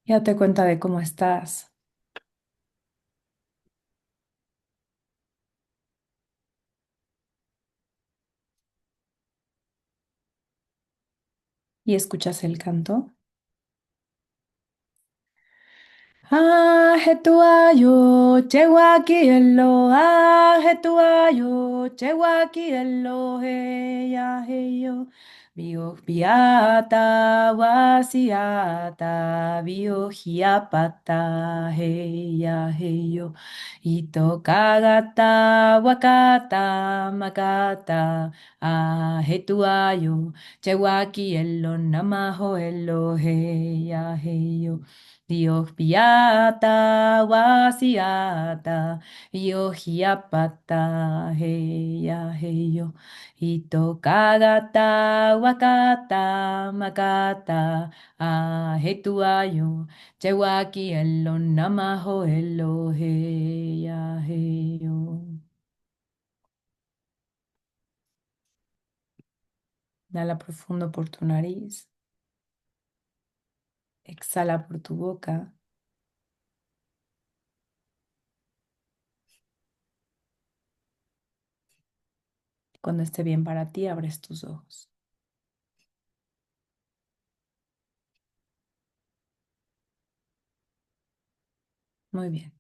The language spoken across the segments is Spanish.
Ya te cuenta de cómo estás y escuchas el canto. Ajetuayo, cheguaquielo, ajetuayo, cheguaquielo, heya, heyo. Bio biata, wasiata, bio hiapata, heya, heyo. Ito kagata, wakata, makata, ajetuayo, cheguaquielo, namajo, elo, heya, heyo. Dios piata, wasiata, yo hiapata, heya, heyo, ito kagata, wakata, makata, ahetuayo, chewaki elo namajo elo, heya, heyo. Inhala profundo por tu nariz, exhala por tu boca. Cuando esté bien para ti, abres tus ojos. Muy bien.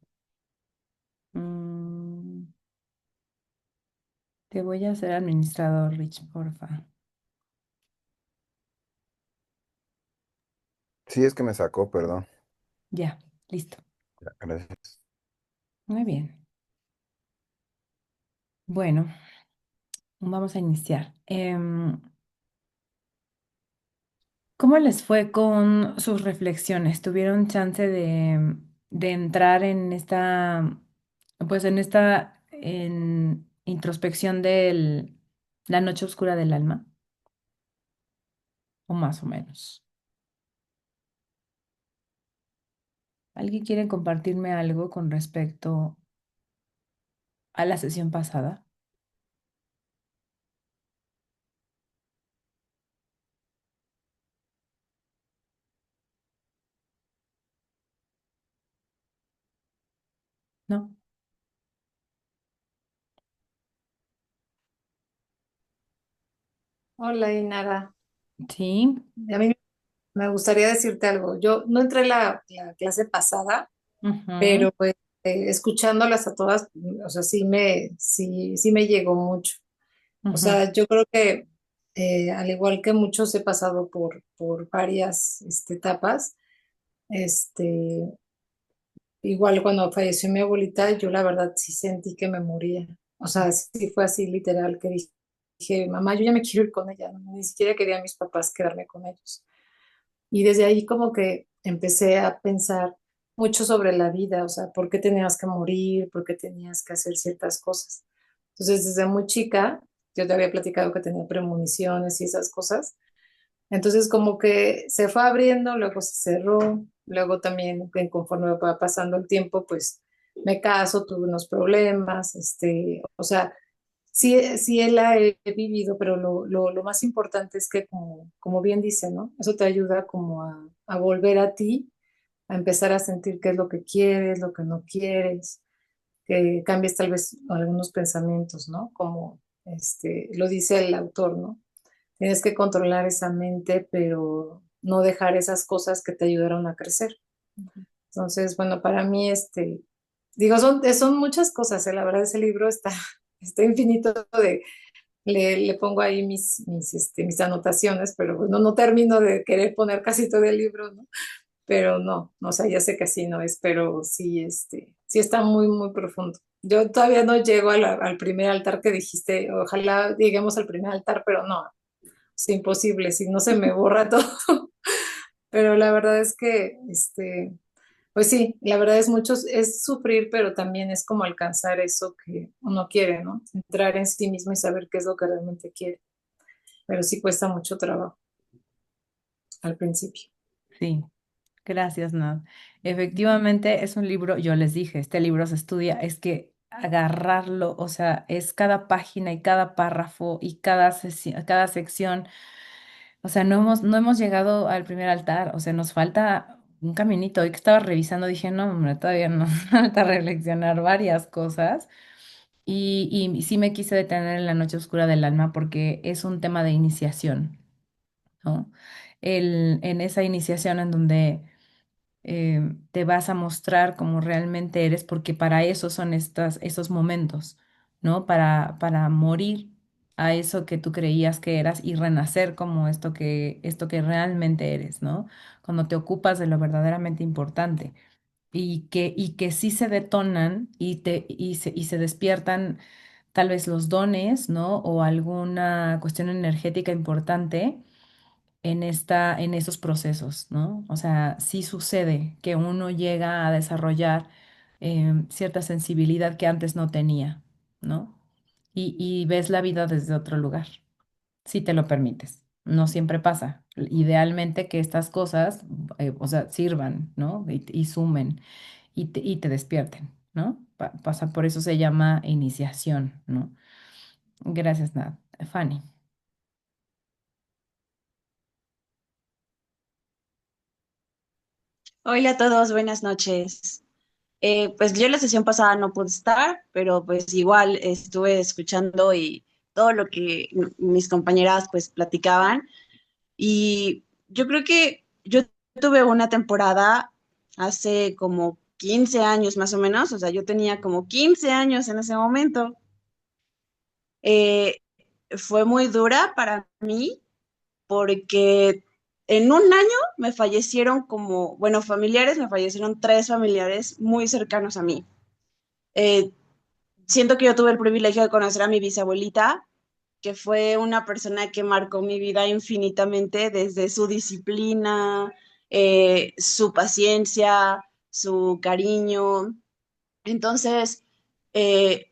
Mm, Te voy a hacer administrador, Rich, porfa. Sí, es que me sacó, perdón. Ya, listo. Ya, gracias. Muy bien. Bueno, vamos a iniciar. ¿Cómo les fue con sus reflexiones? ¿Tuvieron chance de entrar en en introspección de la noche oscura del alma? O más o menos. ¿Alguien quiere compartirme algo con respecto a la sesión pasada? ¿No? Hola, Inara. Sí. A mí me gustaría decirte algo. Yo no entré la clase pasada, Ujú, pero pues, escuchándolas a todas, o sea, sí me llegó mucho. O ujú. sea, yo creo que al igual que muchos he pasado por varias etapas. Este, Igual cuando falleció mi abuelita, yo la verdad sí sentí que me moría. O sea, sí fue así literal que dije, mamá, yo ya me quiero ir con ella. ¿No? Ni siquiera quería a mis papás quedarme con ellos. Y desde ahí como que empecé a pensar mucho sobre la vida, o sea, por qué tenías que morir, por qué tenías que hacer ciertas cosas. Entonces, desde muy chica, yo te había platicado que tenía premoniciones y esas cosas. Entonces, como que se fue abriendo, luego se cerró, luego también, conforme va pasando el tiempo, pues me caso, tuve unos problemas, o sea, sí la he vivido, pero lo más importante es que, como bien dice, ¿no? Eso te ayuda como a volver a ti, a empezar a sentir qué es lo que quieres, lo que no quieres, que cambies tal vez algunos pensamientos, ¿no? Como lo dice el autor, ¿no? Tienes que controlar esa mente, pero no dejar esas cosas que te ayudaron a crecer. Entonces, bueno, para mí, digo, son muchas cosas, la verdad, ese libro está infinito le pongo ahí mis anotaciones, pero bueno, no termino de querer poner casi todo el libro, ¿no? Pero no, o sea, ya sé que así no es, pero sí, sí está muy, muy profundo. Yo todavía no llego al primer altar que dijiste, ojalá lleguemos al primer altar, pero no, es imposible, si no se me borra todo. Pero la verdad es que, pues sí, la verdad es mucho, es sufrir, pero también es como alcanzar eso que uno quiere, ¿no? Entrar en sí mismo y saber qué es lo que realmente quiere. Pero sí cuesta mucho trabajo al principio. Sí. Gracias, Nad. Efectivamente, es un libro, yo les dije, este libro se estudia, es que agarrarlo, o sea, es cada página y cada párrafo y cada sección. O sea, no hemos llegado al primer altar, o sea, nos falta un caminito. Hoy que estaba revisando dije, no, hombre, todavía nos falta reflexionar varias cosas. Y sí me quise detener en la noche oscura del alma porque es un tema de iniciación, ¿no? En esa iniciación en donde te vas a mostrar como realmente eres, porque para eso son esos momentos, ¿no? Para morir a eso que tú creías que eras y renacer como esto que realmente eres, ¿no? Cuando te ocupas de lo verdaderamente importante y que sí se detonan y se despiertan tal vez los dones, ¿no? O alguna cuestión energética importante en esos procesos, ¿no? O sea, sí sucede que uno llega a desarrollar cierta sensibilidad que antes no tenía, ¿no? Y ves la vida desde otro lugar, si te lo permites. No siempre pasa. Idealmente que estas cosas, o sea, sirvan, ¿no? Y sumen y te despierten, ¿no? Pasa, por eso se llama iniciación, ¿no? Gracias, Nat. Fanny. Hola a todos, buenas noches. Pues yo la sesión pasada no pude estar, pero pues igual estuve escuchando y todo lo que mis compañeras pues platicaban. Y yo creo que yo tuve una temporada hace como 15 años más o menos, o sea, yo tenía como 15 años en ese momento. Eh, Fue muy dura para mí porque en un año me fallecieron como, bueno, familiares, me fallecieron tres familiares muy cercanos a mí. Eh, Siento que yo tuve el privilegio de conocer a mi bisabuelita, que fue una persona que marcó mi vida infinitamente desde su disciplina, su paciencia, su cariño. Entonces, eh,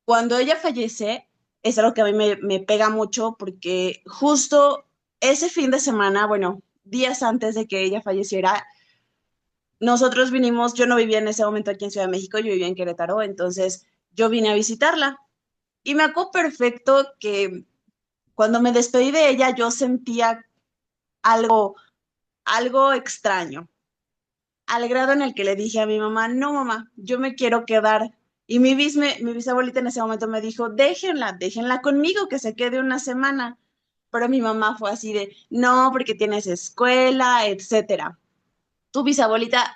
cuando ella fallece, es algo que a mí me pega mucho porque justo ese fin de semana, bueno, días antes de que ella falleciera, nosotros vinimos, yo no vivía en ese momento aquí en Ciudad de México, yo vivía en Querétaro, entonces yo vine a visitarla. Y me acuerdo perfecto que cuando me despedí de ella, yo sentía algo, algo extraño, al grado en el que le dije a mi mamá, no mamá, yo me quiero quedar. Y mi bisabuelita en ese momento me dijo, déjenla conmigo, que se quede una semana. Pero mi mamá fue así de, no, porque tienes escuela, etcétera. Tu bisabuelita,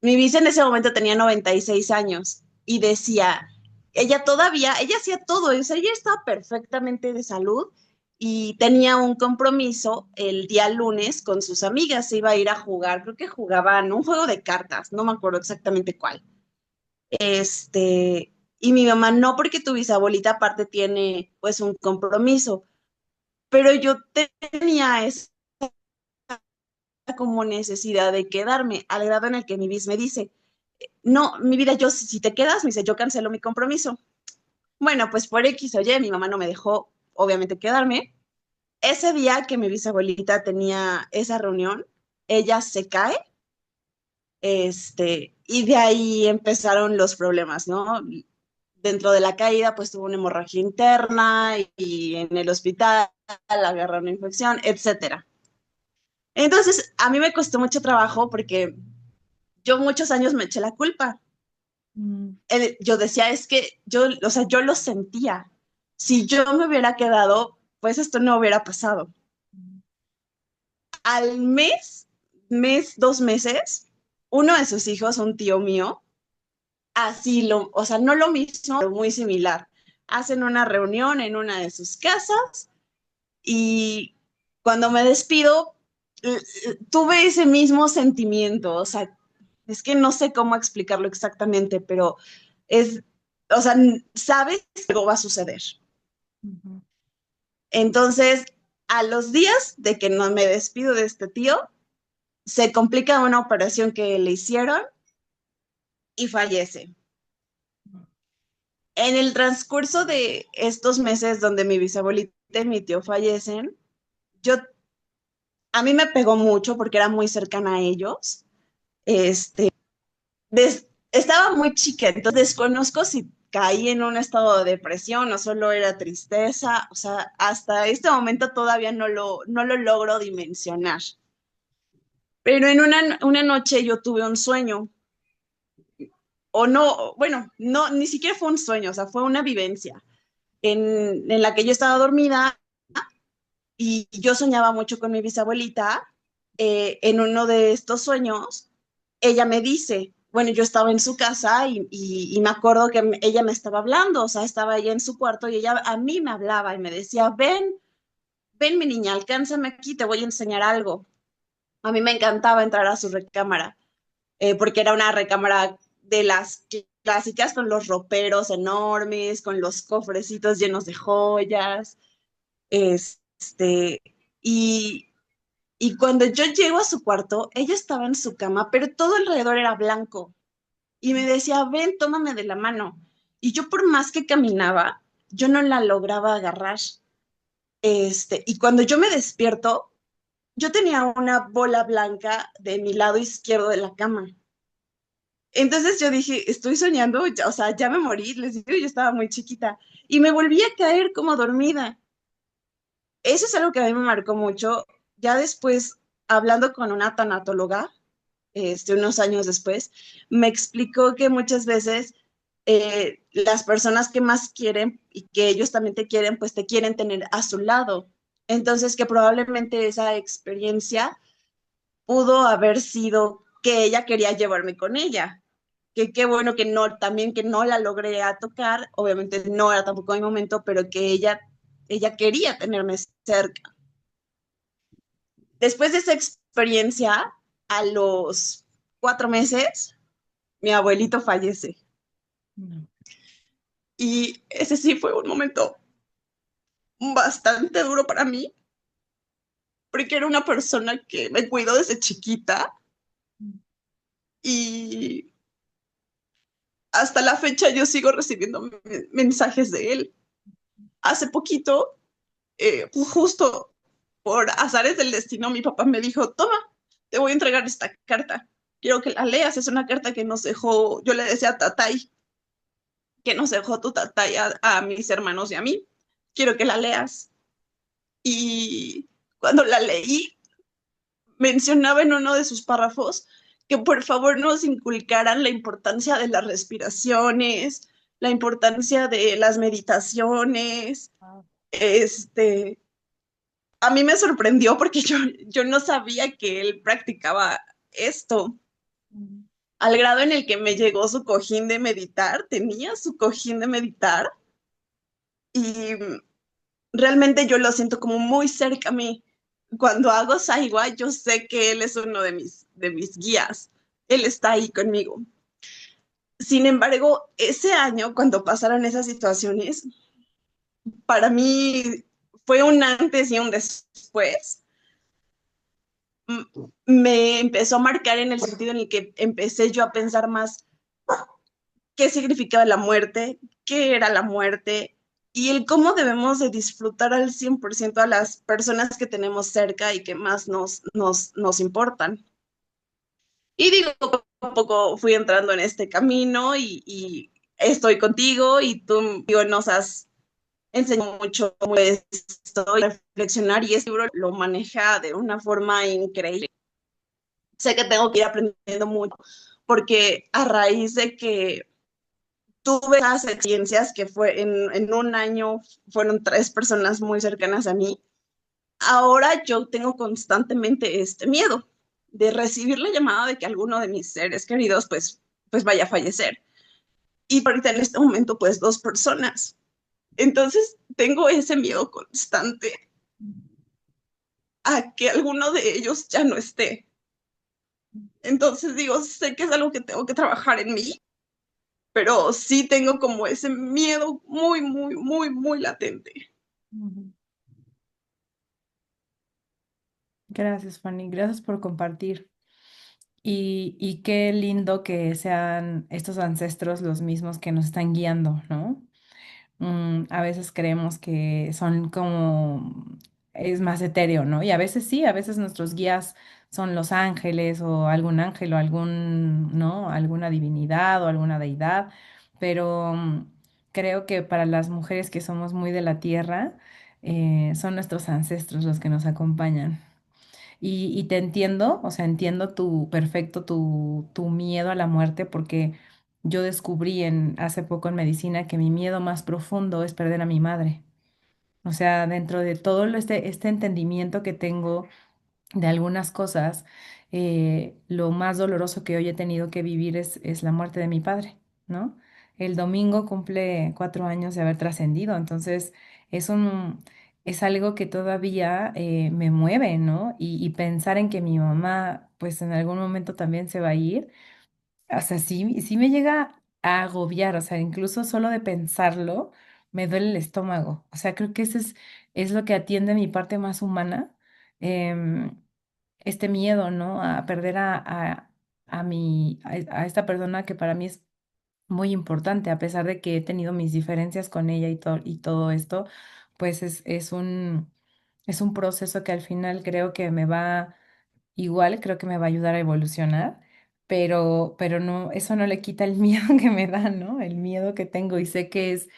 mi bis en ese momento tenía 96 años y decía, ella hacía todo, o sea, ella estaba perfectamente de salud y tenía un compromiso el día lunes con sus amigas, se iba a ir a jugar, creo que jugaban un juego de cartas, no me acuerdo exactamente cuál. Y mi mamá, no, porque tu bisabuelita aparte tiene pues un compromiso, pero yo tenía esa como necesidad de quedarme, al grado en el que mi bis me dice, no, mi vida, yo si te quedas, me dice, yo cancelo mi compromiso. Bueno, pues por X o Y, mi mamá no me dejó, obviamente, quedarme. Ese día que mi bisabuelita tenía esa reunión, ella se cae, y de ahí empezaron los problemas, ¿no? Dentro de la caída, pues tuvo una hemorragia interna y en el hospital agarró una infección, etcétera. Entonces, a mí me costó mucho trabajo porque yo muchos años me eché la culpa. Mm, Yo decía, es que yo, o sea, yo lo sentía. Si yo me hubiera quedado, pues esto no hubiera pasado. Al dos meses, uno de sus hijos, un tío mío, o sea, no lo mismo, pero muy similar. Hacen una reunión en una de sus casas y cuando me despido, tuve ese mismo sentimiento, o sea, es que no sé cómo explicarlo exactamente, pero es, o sea, sabes que algo va a suceder. ujú. Entonces, a los días de que no me despido de este tío, se complica una operación que le hicieron y fallece. En el transcurso de estos meses donde mi bisabuelita y mi tío fallecen, yo a mí me pegó mucho porque era muy cercana a ellos. Este, estaba muy chica, entonces desconozco si caí en un estado de depresión o solo era tristeza, o sea, hasta este momento todavía no lo logro dimensionar. Pero en una noche yo tuve un sueño, o no, bueno, no, ni siquiera fue un sueño, o sea, fue una vivencia en la que yo estaba dormida y yo soñaba mucho con mi bisabuelita. En uno de estos sueños, ella me dice, bueno, yo estaba en su casa y me acuerdo que ella me estaba hablando, o sea, estaba ella en su cuarto y ella a mí me hablaba y me decía, ven mi niña, alcánzame aquí, te voy a enseñar algo. A mí me encantaba entrar a su recámara, porque era una recámara de las clásicas con los roperos enormes, con los cofrecitos llenos de joyas, este, y, y cuando yo llego a su cuarto, ella estaba en su cama, pero todo alrededor era blanco. Y me decía, ven, tómame de la mano. Y yo por más que caminaba, yo no la lograba agarrar. Y cuando yo me despierto, yo tenía una bola blanca de mi lado izquierdo de la cama. Entonces yo dije, estoy soñando, o sea, ya me morí, les digo, yo estaba muy chiquita. Y me volví a caer como dormida. Eso es algo que a mí me marcó mucho. Ya después, hablando con una tanatóloga, unos años después, me explicó que muchas veces las personas que más quieren y que ellos también te quieren, pues te quieren tener a su lado. Entonces, que probablemente esa experiencia pudo haber sido que ella quería llevarme con ella. Que qué bueno que no, también que no la logré a tocar, obviamente no era tampoco mi momento, pero que ella quería tenerme cerca. Después de esa experiencia, a los 4 meses, mi abuelito fallece. No. Y ese sí fue un momento bastante duro para mí, porque era una persona que me cuidó desde chiquita y hasta la fecha yo sigo recibiendo mensajes de él. Hace poquito, justo por azares del destino, mi papá me dijo, toma, te voy a entregar esta carta. Quiero que la leas. Es una carta que nos dejó, yo le decía a Tatay, que nos dejó tu Tatay a mis hermanos y a mí. Quiero que la leas. Y cuando la leí, mencionaba en uno de sus párrafos que por favor nos inculcaran la importancia de las respiraciones, la importancia de las meditaciones. Wow. Este, a mí me sorprendió porque yo no sabía que él practicaba esto, Ujú. al grado en el que me llegó su cojín de meditar, tenía su cojín de meditar y realmente yo lo siento como muy cerca a mí. Cuando hago Saigua, yo sé que él es uno de mis guías. Él está ahí conmigo. Sin embargo, ese año, cuando pasaron esas situaciones, para mí fue un antes y un después. Me empezó a marcar en el sentido en el que empecé yo a pensar más qué significaba la muerte, qué era la muerte y el cómo debemos de disfrutar al 100% a las personas que tenemos cerca y que más nos importan. Y digo, poco a poco fui entrando en este camino y estoy contigo y tú digo, nos has enseñado mucho cómo esto y reflexionar y este libro lo maneja de una forma increíble. Sé que tengo que ir aprendiendo mucho porque a raíz de que tuve esas experiencias que fue en un año, fueron 3 personas muy cercanas a mí, ahora yo tengo constantemente este miedo de recibir la llamada de que alguno de mis seres queridos pues vaya a fallecer. Y ahorita en este momento pues 2 personas. Entonces tengo ese miedo constante a que alguno de ellos ya no esté. Entonces digo, sé que es algo que tengo que trabajar en mí, pero sí tengo como ese miedo muy, muy, muy, muy latente. Ujú. Gracias, Fanny. Gracias por compartir. Y qué lindo que sean estos ancestros los mismos que nos están guiando, ¿no? A veces creemos que son como, es más etéreo, ¿no? Y a veces sí, a veces nuestros guías son los ángeles o algún ángel o algún, ¿no? Alguna divinidad o alguna deidad, pero creo que para las mujeres que somos muy de la tierra, son nuestros ancestros los que nos acompañan. Y te entiendo, o sea, entiendo tu miedo a la muerte porque yo descubrí hace poco en medicina que mi miedo más profundo es perder a mi madre. O sea, dentro de todo este entendimiento que tengo de algunas cosas, lo más doloroso que hoy he tenido que vivir es la muerte de mi padre, ¿no? El domingo cumple 4 años de haber trascendido, entonces es un, es algo que todavía me mueve, ¿no? Y pensar en que mi mamá, pues en algún momento también se va a ir, o sea, sí me llega a agobiar, o sea, incluso solo de pensarlo, me duele el estómago. O sea, creo que es lo que atiende mi parte más humana. em, este miedo, ¿no? A perder a esta persona que para mí es muy importante, a pesar de que he tenido mis diferencias con ella y todo esto, pues es un proceso que al final creo que me va, igual creo que me va a ayudar a evolucionar, pero no, eso no le quita el miedo que me da, ¿no? El miedo que tengo y sé que es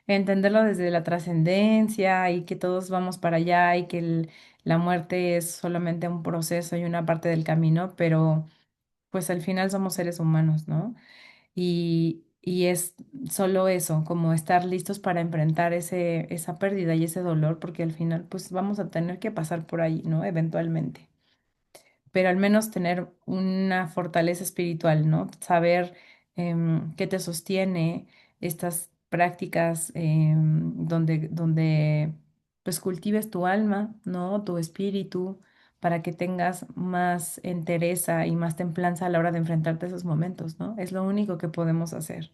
entenderlo desde la trascendencia y que todos vamos para allá y que la muerte es solamente un proceso y una parte del camino, pero pues al final somos seres humanos, ¿no? Y es solo eso, como estar listos para enfrentar esa pérdida y ese dolor, porque al final pues vamos a tener que pasar por ahí, ¿no? Eventualmente, pero al menos tener una fortaleza espiritual, ¿no? Saber qué te sostiene estas prácticas, donde pues cultives tu alma, ¿no? Tu espíritu, para que tengas más entereza y más templanza a la hora de enfrentarte a esos momentos, ¿no? Es lo único que podemos hacer.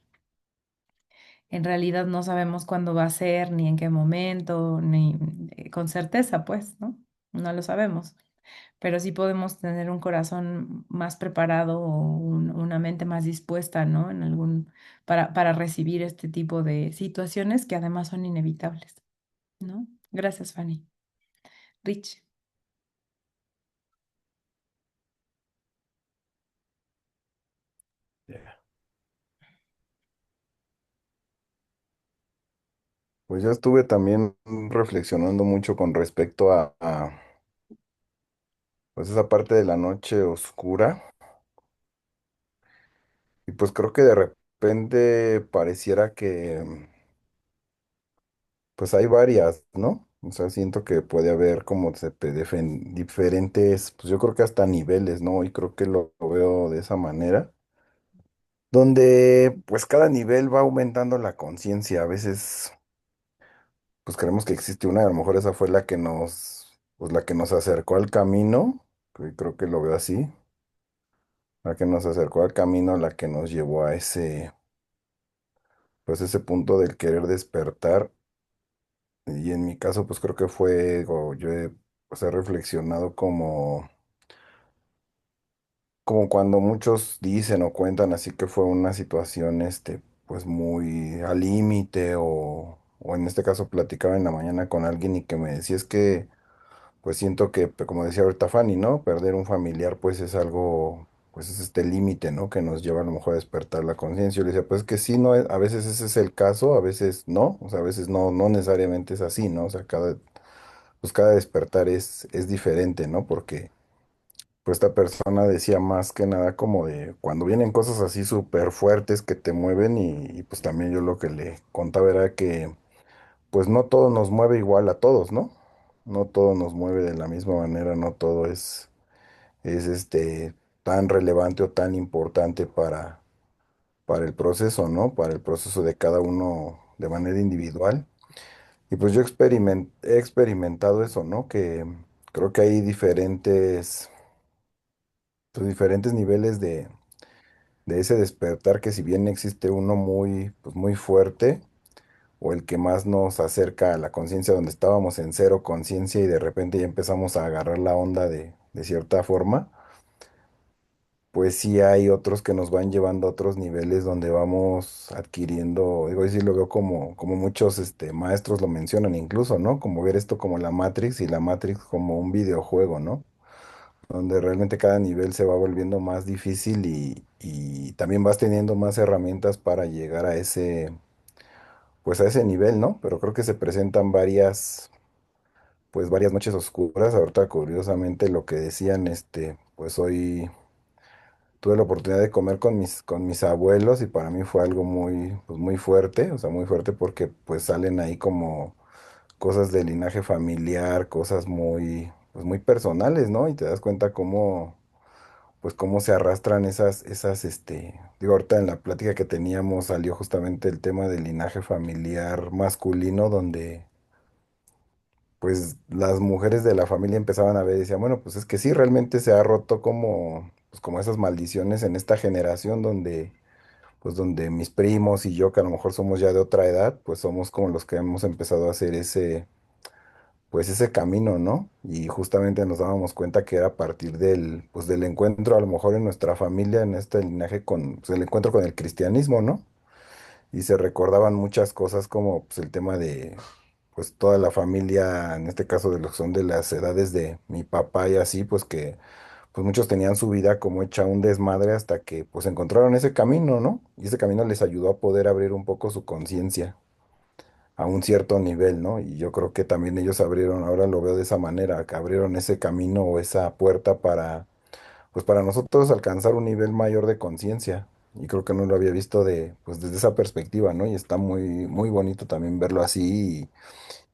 En realidad no sabemos cuándo va a ser, ni en qué momento, ni con certeza, pues, ¿no? No lo sabemos, pero sí podemos tener un corazón más preparado o una mente más dispuesta, ¿no? Para recibir este tipo de situaciones que además son inevitables, ¿no? Gracias, Fanny. Rich. Ya. Pues ya estuve también reflexionando mucho con respecto pues esa parte de la noche oscura. Y pues creo que de repente pareciera que pues hay varias, ¿no? O sea, siento que puede haber como diferentes, pues yo creo que hasta niveles, ¿no? Y creo que lo veo de esa manera, donde pues cada nivel va aumentando la conciencia. A veces pues creemos que existe una, a lo mejor esa fue pues la que nos acercó al camino, que creo que lo veo así, la que nos acercó al camino, la que nos llevó a pues ese punto del querer despertar. Y en mi caso, pues creo que fue, o yo he, pues, he reflexionado como cuando muchos dicen o cuentan así que fue una situación, pues muy al límite, o en este caso platicaba en la mañana con alguien y que me decía es que pues siento que, como decía ahorita Fanny, ¿no? Perder un familiar, pues es algo, pues es este límite, ¿no? Que nos lleva a lo mejor a despertar la conciencia. Yo le decía, pues que sí, no, a veces ese es el caso, a veces no, o sea, a veces no necesariamente es así, ¿no? O sea, pues cada despertar es diferente, ¿no? Porque, pues esta persona decía más que nada como de cuando vienen cosas así súper fuertes que te mueven y pues también yo lo que le contaba era que pues no todo nos mueve igual a todos, ¿no? No todo nos mueve de la misma manera, no todo es tan relevante o tan importante para el proceso, ¿no? Para el proceso de cada uno de manera individual. Y pues yo he experimentado eso, ¿no? Que creo que hay diferentes niveles de ese despertar, que si bien existe uno muy, pues muy fuerte, o el que más nos acerca a la conciencia, donde estábamos en cero conciencia y de repente ya empezamos a agarrar la onda de cierta forma, pues sí hay otros que nos van llevando a otros niveles donde vamos adquiriendo, digo, y sí lo veo como muchos maestros lo mencionan incluso, ¿no? Como ver esto como la Matrix y la Matrix como un videojuego, ¿no? donde realmente cada nivel se va volviendo más difícil y también vas teniendo más herramientas para llegar a ese, pues a ese nivel, ¿no? Pero creo que se presentan pues varias noches oscuras. Ahorita curiosamente lo que decían, pues hoy tuve la oportunidad de comer con mis abuelos y para mí fue algo muy, pues muy fuerte, o sea, muy fuerte porque pues salen ahí como cosas de linaje familiar, cosas muy, pues muy personales, ¿no? Y te das cuenta cómo, pues cómo se arrastran digo, ahorita en la plática que teníamos salió justamente el tema del linaje familiar masculino, donde pues las mujeres de la familia empezaban a ver y decían, bueno, pues es que sí, realmente se ha roto como, pues como esas maldiciones en esta generación donde, pues donde mis primos y yo, que a lo mejor somos ya de otra edad, pues somos como los que hemos empezado a hacer pues ese camino, ¿no? Y justamente nos dábamos cuenta que era a partir pues del encuentro, a lo mejor en nuestra familia, en este linaje con, pues el encuentro con el cristianismo, ¿no? Y se recordaban muchas cosas como pues el tema de pues toda la familia, en este caso de los que son de las edades de mi papá y así, pues que pues muchos tenían su vida como hecha un desmadre hasta que pues encontraron ese camino, ¿no? Y ese camino les ayudó a poder abrir un poco su conciencia a un cierto nivel, ¿no? Y yo creo que también ellos abrieron, ahora lo veo de esa manera, que abrieron ese camino o esa puerta para, pues para nosotros alcanzar un nivel mayor de conciencia. Y creo que no lo había visto pues desde esa perspectiva, ¿no? Y está muy, muy bonito también verlo así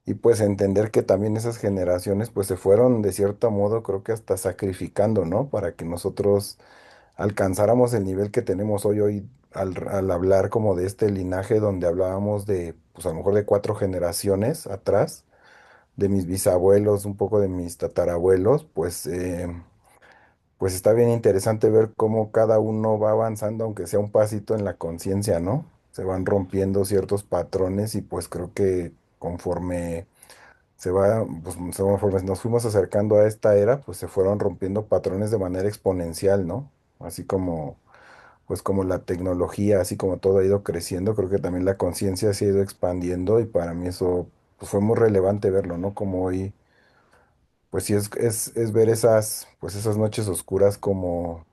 y pues entender que también esas generaciones pues se fueron de cierto modo, creo que hasta sacrificando, ¿no? Para que nosotros alcanzáramos el nivel que tenemos hoy al hablar como de este linaje donde hablábamos de, pues a lo mejor de 4 generaciones atrás, de mis bisabuelos, un poco de mis tatarabuelos, pues está bien interesante ver cómo cada uno va avanzando, aunque sea un pasito en la conciencia, ¿no? Se van rompiendo ciertos patrones y pues creo que conforme conforme nos fuimos acercando a esta era, pues se fueron rompiendo patrones de manera exponencial, ¿no? Así como pues como la tecnología, así como todo ha ido creciendo, creo que también la conciencia se ha ido expandiendo y para mí eso pues, fue muy relevante verlo, ¿no? Como hoy, pues sí es ver pues esas noches oscuras como,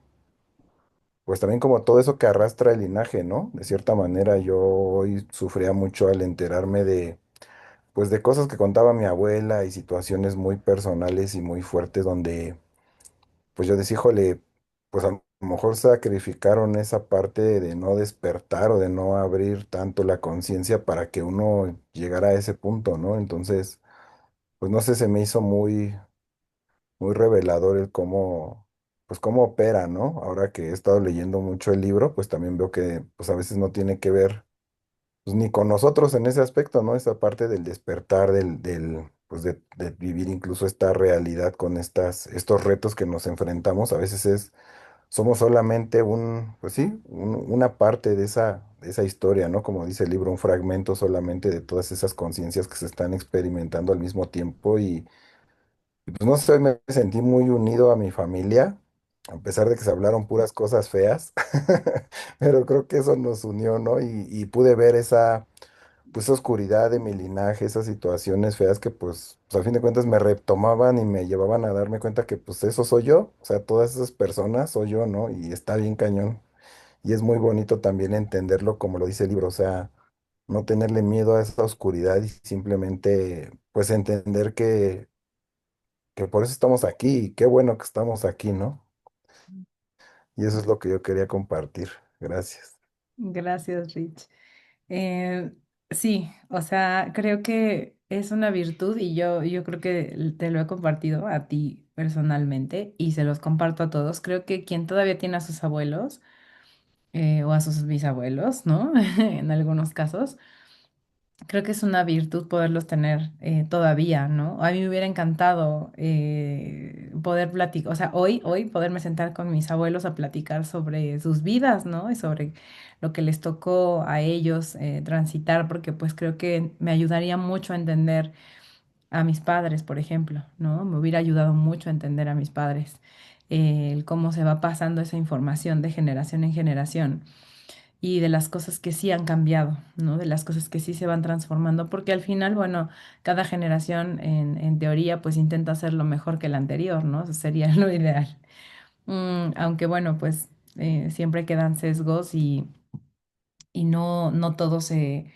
pues también como todo eso que arrastra el linaje, ¿no? De cierta manera yo hoy sufría mucho al enterarme pues de cosas que contaba mi abuela y situaciones muy personales y muy fuertes donde pues yo decía, híjole, pues a lo mejor sacrificaron esa parte de no despertar o de no abrir tanto la conciencia para que uno llegara a ese punto, ¿no? Entonces, pues no sé, se me hizo muy, muy revelador el pues cómo opera, ¿no? Ahora que he estado leyendo mucho el libro, pues también veo que pues a veces no tiene que ver pues ni con nosotros en ese aspecto, ¿no? Esa parte del despertar, pues de vivir incluso esta realidad con estos retos que nos enfrentamos, a veces somos solamente pues sí, una parte de esa historia, ¿no? Como dice el libro, un fragmento solamente de todas esas conciencias que se están experimentando al mismo tiempo y, pues no sé, me sentí muy unido a mi familia, a pesar de que se hablaron puras cosas feas, pero creo que eso nos unió, ¿no? Y pude ver pues, esa oscuridad de mi linaje, esas situaciones feas que pues, a fin de cuentas me retomaban y me llevaban a darme cuenta que pues eso soy yo, o sea, todas esas personas soy yo, ¿no? Y está bien cañón. Y es muy bonito también entenderlo como lo dice el libro, o sea, no tenerle miedo a esa oscuridad y simplemente pues entender que por eso estamos aquí y qué bueno que estamos aquí, ¿no? Y eso es lo que yo quería compartir. Gracias. Gracias, Rich. Eh, sí, o sea, creo que es una virtud y yo creo que te lo he compartido a ti personalmente y se los comparto a todos. Creo que quien todavía tiene a sus abuelos o a sus bisabuelos, ¿no? En algunos casos. Creo que es una virtud poderlos tener todavía, ¿no? A mí me hubiera encantado poder platicar, o sea, hoy poderme sentar con mis abuelos a platicar sobre sus vidas, ¿no? Y sobre lo que les tocó a ellos transitar, porque pues creo que me ayudaría mucho a entender a mis padres, por ejemplo, ¿no? Me hubiera ayudado mucho a entender a mis padres, el cómo se va pasando esa información de generación en generación. y de las cosas que sí han cambiado, ¿no? De las cosas que sí se van transformando, porque al final, bueno, cada generación en teoría pues intenta hacer lo mejor que la anterior, ¿no? Eso sería lo ideal. Aunque bueno, pues siempre quedan sesgos y no todo se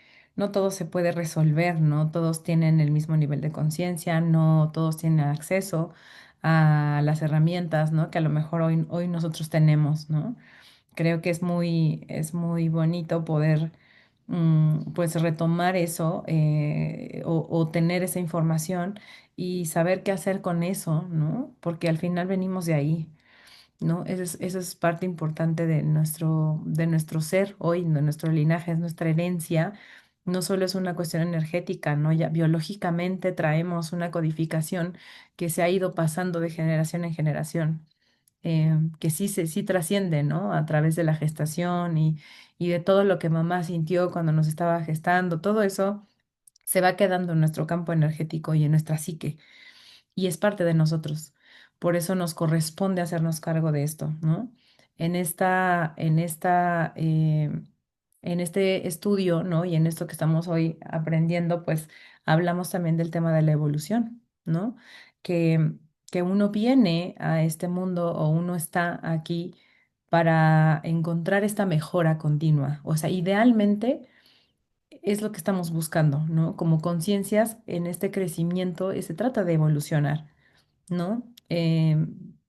puede resolver, ¿no? Todos tienen el mismo nivel de conciencia, no todos tienen acceso a las herramientas, ¿no? Que a lo mejor hoy nosotros tenemos, ¿no? Creo que es muy bonito poder, pues, retomar eso o tener esa información y saber qué hacer con eso, ¿no? Porque al final venimos de ahí. ¿No? Eso es parte importante de nuestro ser hoy, de nuestro linaje, es nuestra herencia. No solo es una cuestión energética, ¿no? Ya biológicamente traemos una codificación que se ha ido pasando de generación en generación, que sí trasciende, ¿no? A través de la gestación y de todo lo que mamá sintió cuando nos estaba gestando, todo eso se va quedando en nuestro campo energético y en nuestra psique y es parte de nosotros. Por eso nos corresponde hacernos cargo de esto, ¿no? En este estudio, ¿no? Y en esto que estamos hoy aprendiendo, pues hablamos también del tema de la evolución, ¿no? Que, que uno viene a este mundo o uno está aquí para encontrar esta mejora continua. O sea, idealmente es lo que estamos buscando, ¿no? Como conciencias en este crecimiento, se trata de evolucionar. ¿No?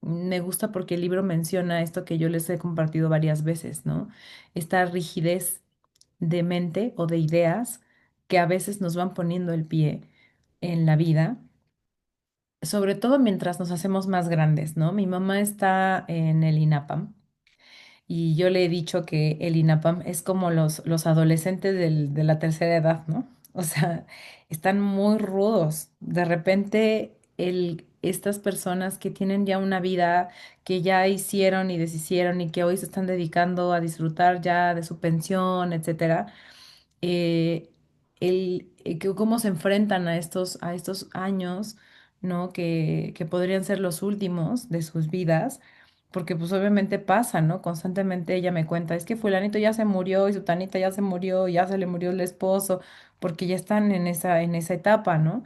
Me gusta porque el libro menciona esto que yo les he compartido varias veces, ¿no? Esta rigidez de mente o de ideas que a veces nos van poniendo el pie en la vida, sobre todo mientras nos hacemos más grandes, ¿no? Mi mamá está en el INAPAM y yo le he dicho que el INAPAM es como los adolescentes de la tercera edad, ¿no? O sea, están muy rudos. De repente, estas personas que tienen ya una vida, que ya hicieron y deshicieron y que hoy se están dedicando a disfrutar ya de su pensión, etcétera, eh, cómo se enfrentan a estos años, ¿no? Que podrían ser los últimos de sus vidas, porque pues obviamente pasa, ¿no? Constantemente ella me cuenta, es que fulanito ya se murió y sutanita ya se murió, y ya se le murió el esposo, porque ya están en esa etapa, ¿no?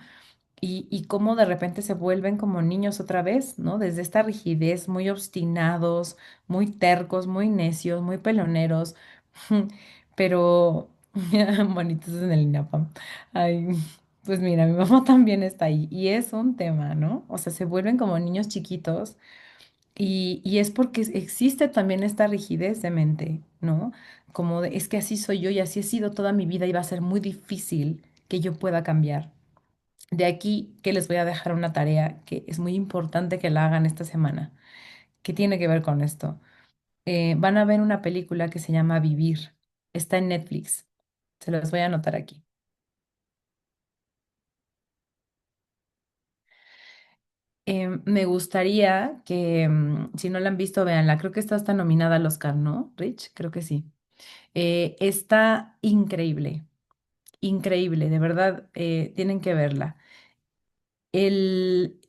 Y cómo de repente se vuelven como niños otra vez, ¿no? Desde esta rigidez, muy obstinados, muy tercos, muy necios, muy peloneros, pero bonitos en el INAPAM. Ay, pues mira, mi mamá también está ahí y es un tema, ¿no? O sea, se vuelven como niños chiquitos y es porque existe también esta rigidez de mente, ¿no? Como de, es que así soy yo y así he sido toda mi vida y va a ser muy difícil que yo pueda cambiar. De aquí que les voy a dejar una tarea que es muy importante que la hagan esta semana, que tiene que ver con esto. Van a ver una película que se llama Vivir. Está en Netflix. Se los voy a anotar aquí. Me gustaría que, si no la han visto, véanla. Creo que está hasta nominada al Oscar, ¿no, Rich? Creo que sí. Está increíble, increíble, de verdad, tienen que verla. El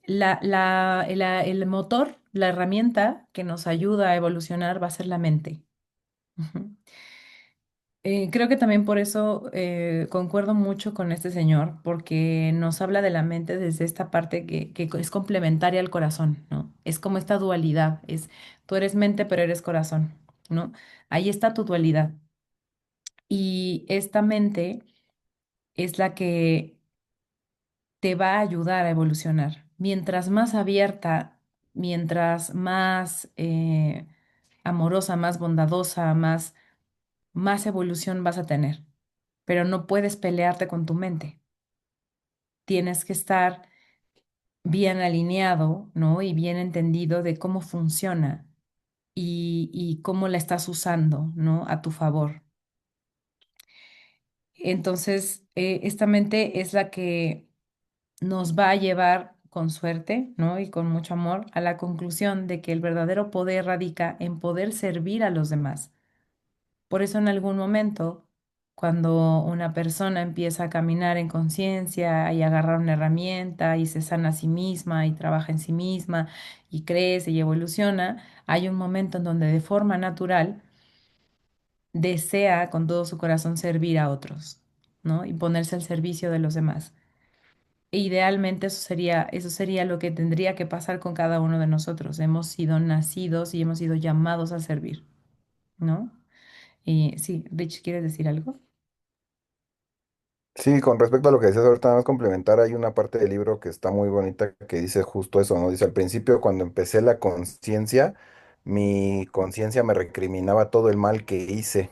motor, la herramienta que nos ayuda a evolucionar va a ser la mente. Ujú. Creo que también por eso concuerdo mucho con este señor, porque nos habla de la mente desde esta parte que es complementaria al corazón, ¿no? Es como esta dualidad, es tú eres mente, pero eres corazón, ¿no? Ahí está tu dualidad. Y esta mente es la que te va a ayudar a evolucionar. Mientras más abierta, mientras más amorosa, más bondadosa, más evolución vas a tener. Pero no puedes pelearte con tu mente. Tienes que estar bien alineado, ¿no? Y bien entendido de cómo funciona y cómo la estás usando, ¿no? A tu favor. Entonces, esta mente es la que nos va a llevar con suerte, ¿no? Y con mucho amor a la conclusión de que el verdadero poder radica en poder servir a los demás. Por eso en algún momento, cuando una persona empieza a caminar en conciencia y agarrar una herramienta y se sana a sí misma y trabaja en sí misma y crece y evoluciona, hay un momento en donde de forma natural desea con todo su corazón servir a otros, ¿no? Y ponerse al servicio de los demás. E idealmente eso sería lo que tendría que pasar con cada uno de nosotros. Hemos sido nacidos y hemos sido llamados a servir, ¿no? Y sí, Rich, ¿quieres decir algo? Sí, con respecto a lo que decías ahorita, nada más complementar, hay una parte del libro que está muy bonita que dice justo eso, ¿no? Dice, al principio cuando empecé la conciencia, mi conciencia me recriminaba todo el mal que hice,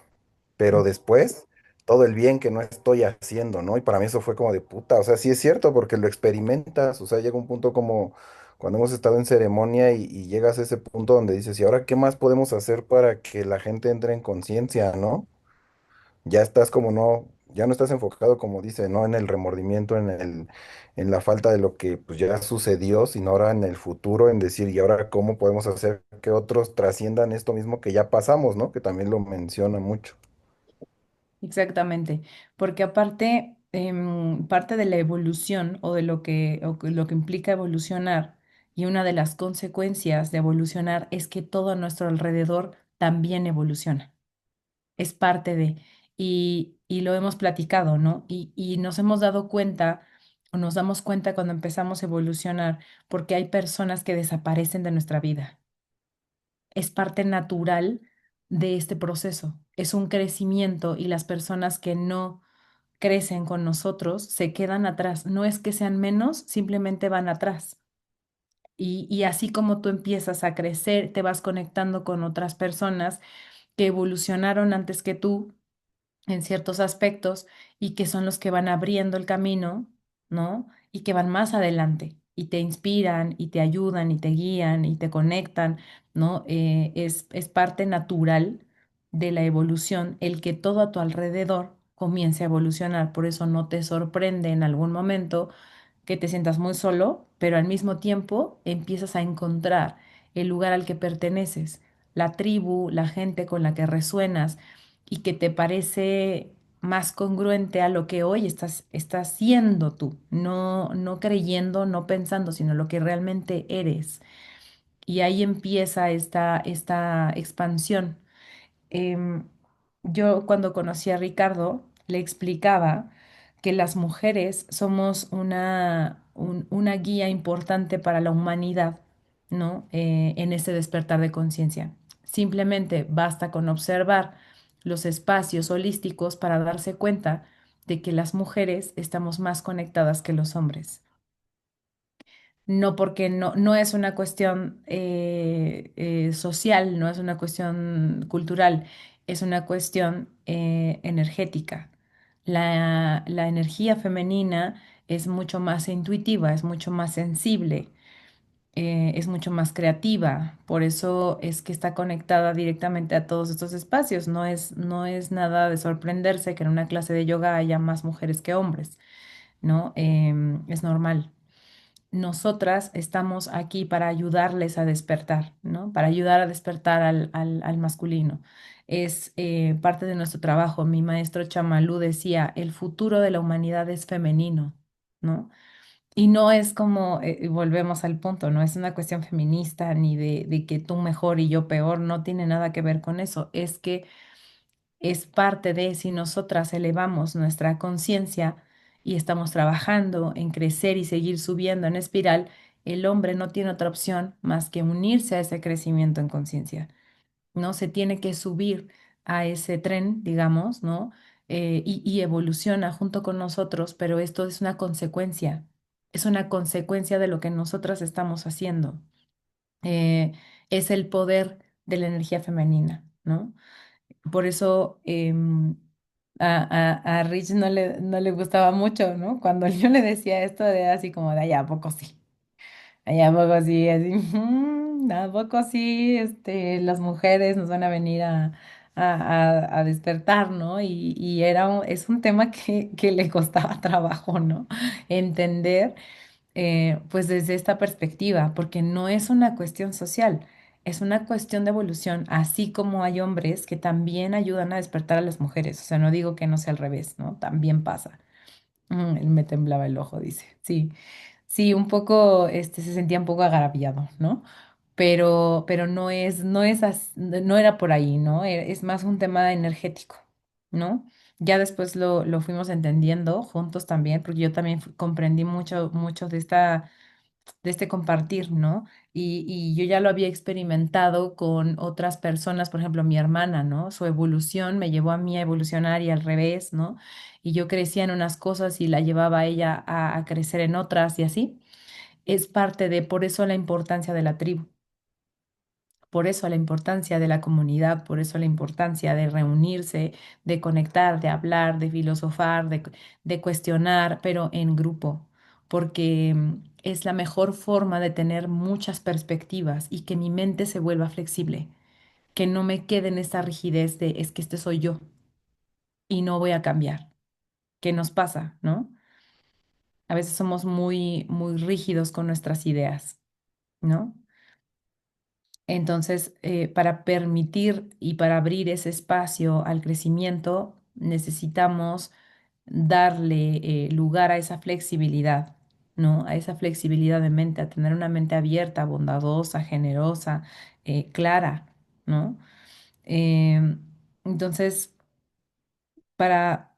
pero después todo el bien que no estoy haciendo, ¿no? Y para mí eso fue como de puta, o sea, sí es cierto porque lo experimentas, o sea, llega un punto como cuando hemos estado en ceremonia y llegas a ese punto donde dices, ¿y ahora qué más podemos hacer para que la gente entre en conciencia, ¿no? Ya estás como no, ya no estás enfocado como dice, no en el remordimiento, en la falta de lo que pues ya sucedió, sino ahora en el futuro, en decir, ¿y ahora cómo podemos hacer que otros trasciendan esto mismo que ya pasamos, ¿no? Que también lo menciona mucho. Exactamente, porque aparte, parte de la evolución o que lo que implica evolucionar y una de las consecuencias de evolucionar es que todo a nuestro alrededor también evoluciona. Es parte de, y lo hemos platicado, ¿no? Y nos hemos dado cuenta, o nos damos cuenta cuando empezamos a evolucionar, porque hay personas que desaparecen de nuestra vida. Es parte natural de este proceso. Es un crecimiento y las personas que no crecen con nosotros se quedan atrás. No es que sean menos, simplemente van atrás. Y así como tú empiezas a crecer, te vas conectando con otras personas que evolucionaron antes que tú en ciertos aspectos y que son los que van abriendo el camino, ¿no? Y que van más adelante y te inspiran y te ayudan y te guían y te conectan, ¿no? Es parte natural de la evolución el que todo a tu alrededor comience a evolucionar. Por eso no te sorprende en algún momento que te sientas muy solo, pero al mismo tiempo empiezas a encontrar el lugar al que perteneces, la tribu, la gente con la que resuenas y que te parece más congruente a lo que hoy estás siendo tú, no creyendo, no pensando, sino lo que realmente eres. Y ahí empieza esta expansión. Em, yo cuando conocí a Ricardo le explicaba que las mujeres somos una guía importante para la humanidad, ¿no? En este despertar de conciencia. Simplemente basta con observar los espacios holísticos para darse cuenta de que las mujeres estamos más conectadas que los hombres. No porque no es una cuestión social, no es una cuestión cultural, es una cuestión energética. La energía femenina es mucho más intuitiva, es mucho más sensible, es mucho más creativa. Por eso es que está conectada directamente a todos estos espacios. No es nada de sorprenderse que en una clase de yoga haya más mujeres que hombres, ¿no? Es normal. Nosotras estamos aquí para ayudarles a despertar, ¿no? Para ayudar a despertar al masculino. Es parte de nuestro trabajo. Mi maestro Chamalú decía, el futuro de la humanidad es femenino, ¿no? Y no es como, volvemos al punto, no es una cuestión feminista ni de que tú mejor y yo peor, no tiene nada que ver con eso. Es que es parte de si nosotras elevamos nuestra conciencia y estamos trabajando en crecer y seguir subiendo en espiral, el hombre no tiene otra opción más que unirse a ese crecimiento en conciencia, ¿no? Se tiene que subir a ese tren, digamos, ¿no? Y evoluciona junto con nosotros, pero esto es una consecuencia de lo que nosotras estamos haciendo. Eh, es el poder de la energía femenina, ¿no? Por eso a Rich no le gustaba mucho, ¿no? Cuando yo le decía esto, era así como de allá, ¿a poco sí? Allá, ¿a poco sí? Así, ¿a poco sí? Las mujeres nos van a venir a despertar, ¿no? Y es un tema que le costaba trabajo, ¿no? Entender pues desde esta perspectiva, porque no es una cuestión social, es una cuestión de evolución, así como hay hombres que también ayudan a despertar a las mujeres, o sea, no digo que no sea al revés, ¿no? También pasa. Él me temblaba el ojo, dice. Sí, sí, un poco, se sentía un poco agraviado, ¿no? pero no era por ahí, ¿no? Es más un tema energético, ¿no? Ya después lo fuimos entendiendo juntos también, porque yo también comprendí mucho de este compartir, ¿no? Y yo ya lo había experimentado con otras personas, por ejemplo, mi hermana, ¿no? Su evolución me llevó a mí a evolucionar y al revés, ¿no? Y yo crecía en unas cosas y la llevaba a ella a crecer en otras y así. Es parte de, por eso la importancia de la tribu. Por eso la importancia de la comunidad, por eso la importancia de reunirse, de conectar, de hablar, de filosofar, de cuestionar, pero en grupo, porque es la mejor forma de tener muchas perspectivas y que mi mente se vuelva flexible, que no me quede en esa rigidez de es que este soy yo y no voy a cambiar. ¿Qué nos pasa, no? A veces somos muy rígidos con nuestras ideas, ¿no? Entonces, para permitir y para abrir ese espacio al crecimiento, necesitamos darle lugar a esa flexibilidad, ¿no? A esa flexibilidad de mente, a tener una mente abierta, bondadosa, generosa, clara, ¿no? Em, entonces, para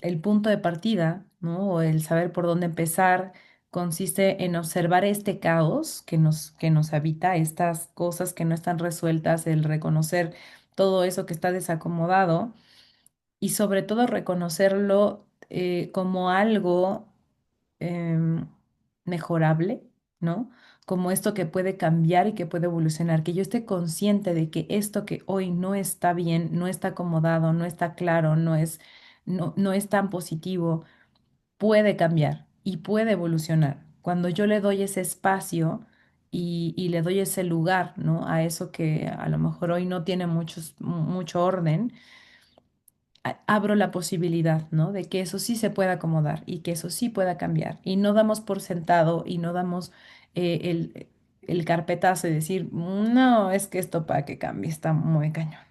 el punto de partida, ¿no? O el saber por dónde empezar, consiste en observar este caos que nos habita, estas cosas que no están resueltas, el reconocer todo eso que está desacomodado y sobre todo reconocerlo como algo em, mejorable, ¿no? Como esto que puede cambiar y que puede evolucionar, que yo esté consciente de que esto que hoy no está bien, no está acomodado, no está claro, no es tan positivo, puede cambiar y puede evolucionar. Cuando yo le doy ese espacio y le doy ese lugar, ¿no? A eso que a lo mejor hoy no tiene mucho orden, abro la posibilidad, ¿no? De que eso sí se pueda acomodar y que eso sí pueda cambiar. Y no damos por sentado y no damos el carpetazo de decir, no, es que esto para que cambie está muy cañón.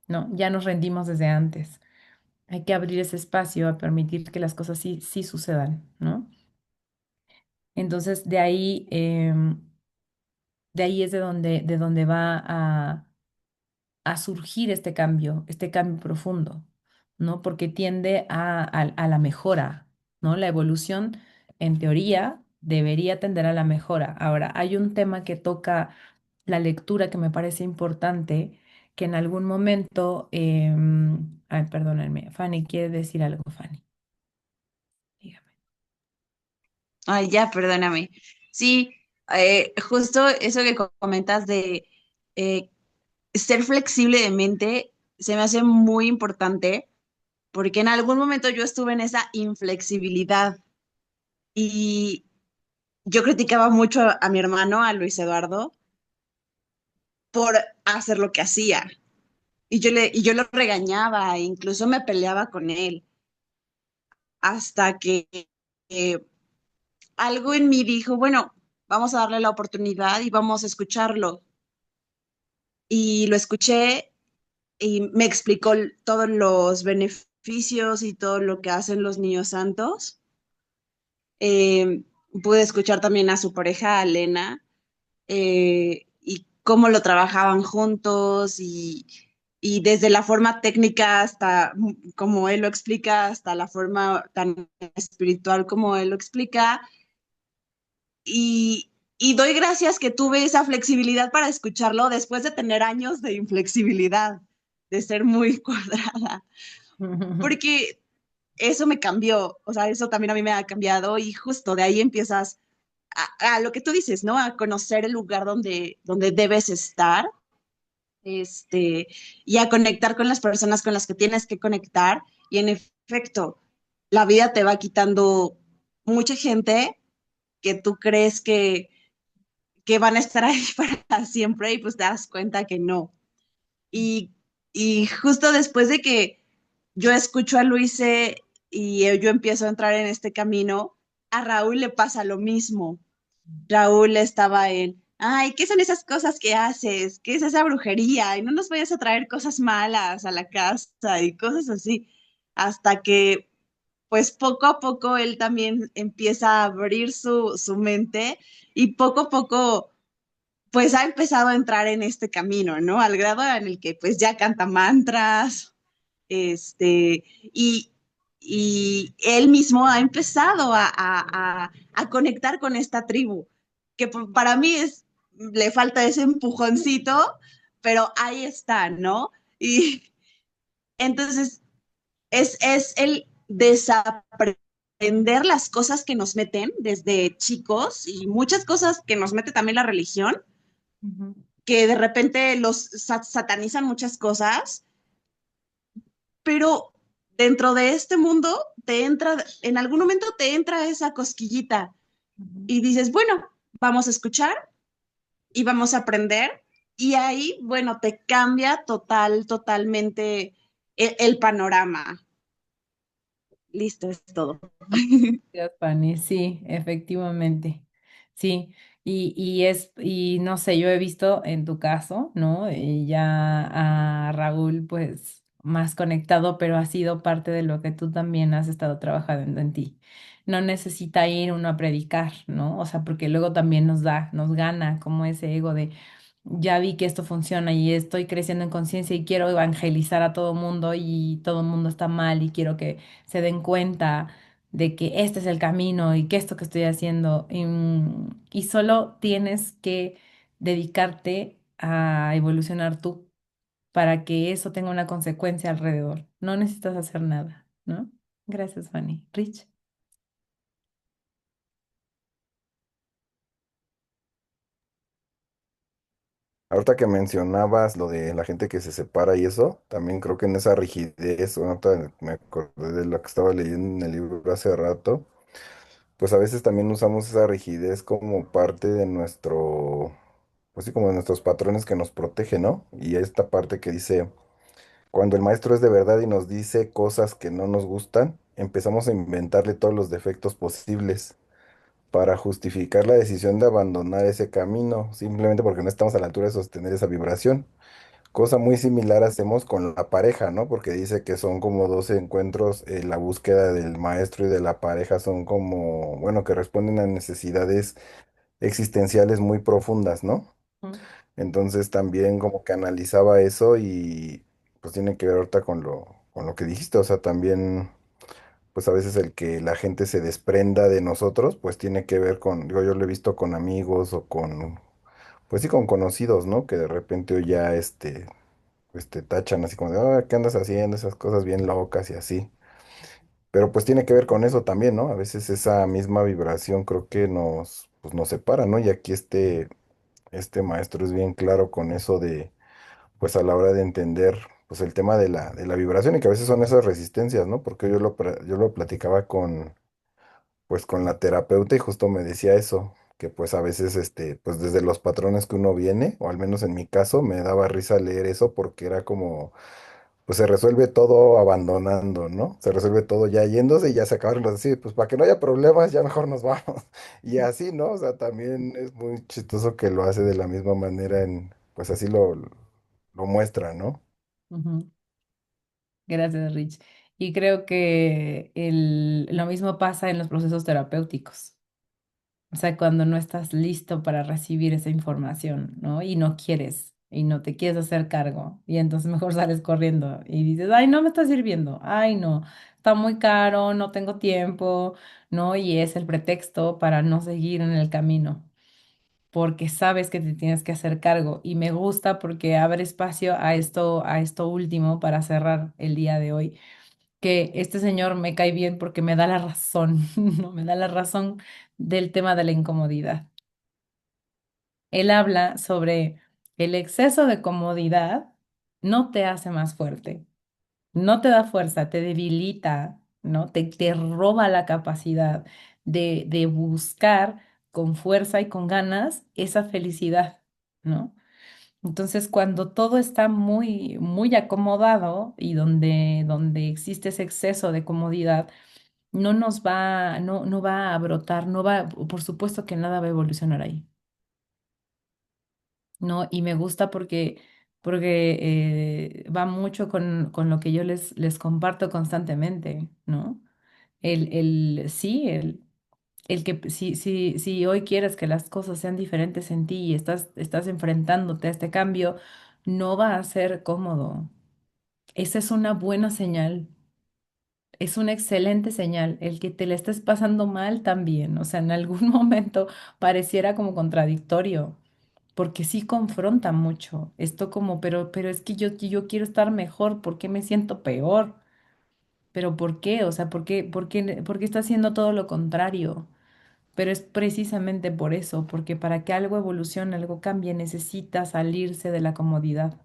No, ya nos rendimos desde antes. Hay que abrir ese espacio a permitir que las cosas sí sucedan, ¿no? Entonces, de ahí es de donde va a surgir este cambio profundo, ¿no? Porque tiende a la mejora, ¿no? La evolución, en teoría, debería tender a la mejora. Ahora, hay un tema que toca la lectura que me parece importante, que en algún momento, ay, perdónenme, Fanny, ¿quiere decir algo, Fanny? Dígame. Ay, ya, perdóname. Sí, justo eso que comentas de eh, ser flexible de mente se me hace muy importante porque en algún momento yo estuve en esa inflexibilidad y yo criticaba mucho a mi hermano, a Luis Eduardo, por hacer lo que hacía. Y yo lo regañaba, e incluso me peleaba con él, hasta que eh, algo en mí dijo, bueno, vamos a darle la oportunidad y vamos a escucharlo. Y lo escuché y me explicó todos los beneficios y todo lo que hacen los niños santos. Eh, Pude escuchar también a su pareja, a Elena, y cómo lo trabajaban juntos y desde la forma técnica hasta como él lo explica, hasta la forma tan espiritual como él lo explica. Y doy gracias que tuve esa flexibilidad para escucharlo después de tener años de inflexibilidad, de ser muy cuadrada, porque eso me cambió, o sea, eso también a mí me ha cambiado y justo de ahí empiezas a lo que tú dices, ¿no? A conocer el lugar donde debes estar, este, y a conectar con las personas con las que tienes que conectar. Y en efecto, la vida te va quitando mucha gente que tú crees que van a estar ahí para siempre y pues te das cuenta que no. Y, y justo después de que yo escucho a Luise y yo empiezo a entrar en este camino, a Raúl le pasa lo mismo. Raúl estaba en, ay, ¿qué son esas cosas que haces? ¿Qué es esa brujería? Y no nos vayas a traer cosas malas a la casa y cosas así. Hasta que, pues poco a poco él también empieza a abrir su mente y poco a poco pues ha empezado a entrar en este camino, ¿no? Al grado en el que pues ya canta mantras, este, y, y él mismo ha empezado a conectar con esta tribu, que para mí es, le falta ese empujoncito, pero ahí está, ¿no? Y entonces es el desaprender las cosas que nos meten desde chicos y muchas cosas que nos mete también la religión, Ujú. que de repente los satanizan muchas cosas, pero dentro de este mundo te entra, en algún momento te entra esa cosquillita Ujú. y dices, bueno, vamos a escuchar y vamos a aprender y ahí, bueno, te cambia totalmente el panorama. Listo, es todo. Gracias, Fanny. Sí, efectivamente. Sí, y no sé, yo he visto en tu caso, ¿no? Ya a Raúl, pues, más conectado, pero ha sido parte de lo que tú también has estado trabajando en ti. No necesita ir uno a predicar, ¿no? O sea, porque luego también nos gana como ese ego de ya vi que esto funciona y estoy creciendo en conciencia y quiero evangelizar a todo mundo y todo mundo está mal y quiero que se den cuenta de que este es el camino y que esto que estoy haciendo, y solo tienes que dedicarte a evolucionar tú para que eso tenga una consecuencia alrededor. No necesitas hacer nada, ¿no? Gracias, Fanny. Rich. Ahorita que mencionabas lo de la gente que se separa y eso, también creo que en esa rigidez, ahorita me acordé de lo que estaba leyendo en el libro hace rato, pues a veces también usamos esa rigidez como parte de nuestro, pues sí, como de nuestros patrones que nos protege, ¿no? Y esta parte que dice, cuando el maestro es de verdad y nos dice cosas que no nos gustan, empezamos a inventarle todos los defectos posibles para justificar la decisión de abandonar ese camino, simplemente porque no estamos a la altura de sostener esa vibración. Cosa muy similar hacemos con la pareja, ¿no? Porque dice que son como dos encuentros, la búsqueda del maestro y de la pareja son como, bueno, que responden a necesidades existenciales muy profundas, ¿no? Ujú. Entonces también como que analizaba eso y pues tiene que ver ahorita con lo que dijiste, o sea, también pues a veces el que la gente se desprenda de nosotros, pues tiene que ver con, digo, yo lo he visto con amigos o con, pues sí, con conocidos, ¿no? Que de repente ya pues te tachan así como de, "Ah, ¿qué andas haciendo? Esas cosas bien locas y así". Pero pues tiene que ver con eso también, ¿no? A veces esa misma vibración creo que pues nos separa, ¿no? Y aquí este maestro es bien claro con eso de, pues a la hora de entender, pues el tema de la vibración y que a veces son esas resistencias, ¿no? Porque yo lo platicaba pues con la terapeuta y justo me decía eso. Que pues a veces, pues desde los patrones que uno viene, o al menos en mi caso, me daba risa leer eso porque era como, pues se resuelve todo abandonando, ¿no? Se resuelve todo ya yéndose y ya se acabaron los así, pues para que no haya problemas, ya mejor nos vamos. Y así, ¿no? O sea, también es muy chistoso que lo hace de la misma manera pues así lo muestra, ¿no? Ujú. Gracias, Rich. Y creo que lo mismo pasa en los procesos terapéuticos. O sea, cuando no estás listo para recibir esa información, ¿no? Y no quieres, y no te quieres hacer cargo, y entonces mejor sales corriendo y dices, ay, no me está sirviendo, ay, no, está muy caro, no tengo tiempo, ¿no? Y es el pretexto para no seguir en el camino, porque sabes que te tienes que hacer cargo. Y me gusta porque abre espacio a esto último para cerrar el día de hoy, que este señor me cae bien porque me da la razón, ¿no? Me da la razón del tema de la incomodidad. Él habla sobre el exceso de comodidad no te hace más fuerte, no te da fuerza, te debilita, ¿no? Te roba la capacidad de buscar con fuerza y con ganas esa felicidad, ¿no? Entonces, cuando todo está muy acomodado y donde existe ese exceso de comodidad, no va a brotar, no va, por supuesto que nada va a evolucionar ahí. ¿No? Y me gusta porque va mucho con lo que yo les comparto constantemente, ¿no? Sí, El que si hoy quieres que las cosas sean diferentes en ti y estás enfrentándote a este cambio, no va a ser cómodo. Esa es una buena señal. Es una excelente señal. El que te la estés pasando mal también. O sea, en algún momento pareciera como contradictorio, porque sí confronta mucho. Esto como, pero es que yo quiero estar mejor, ¿por qué me siento peor? ¿Pero por qué? O sea, ¿por qué está haciendo todo lo contrario? Pero es precisamente por eso, porque para que algo evolucione, algo cambie, necesita salirse de la comodidad,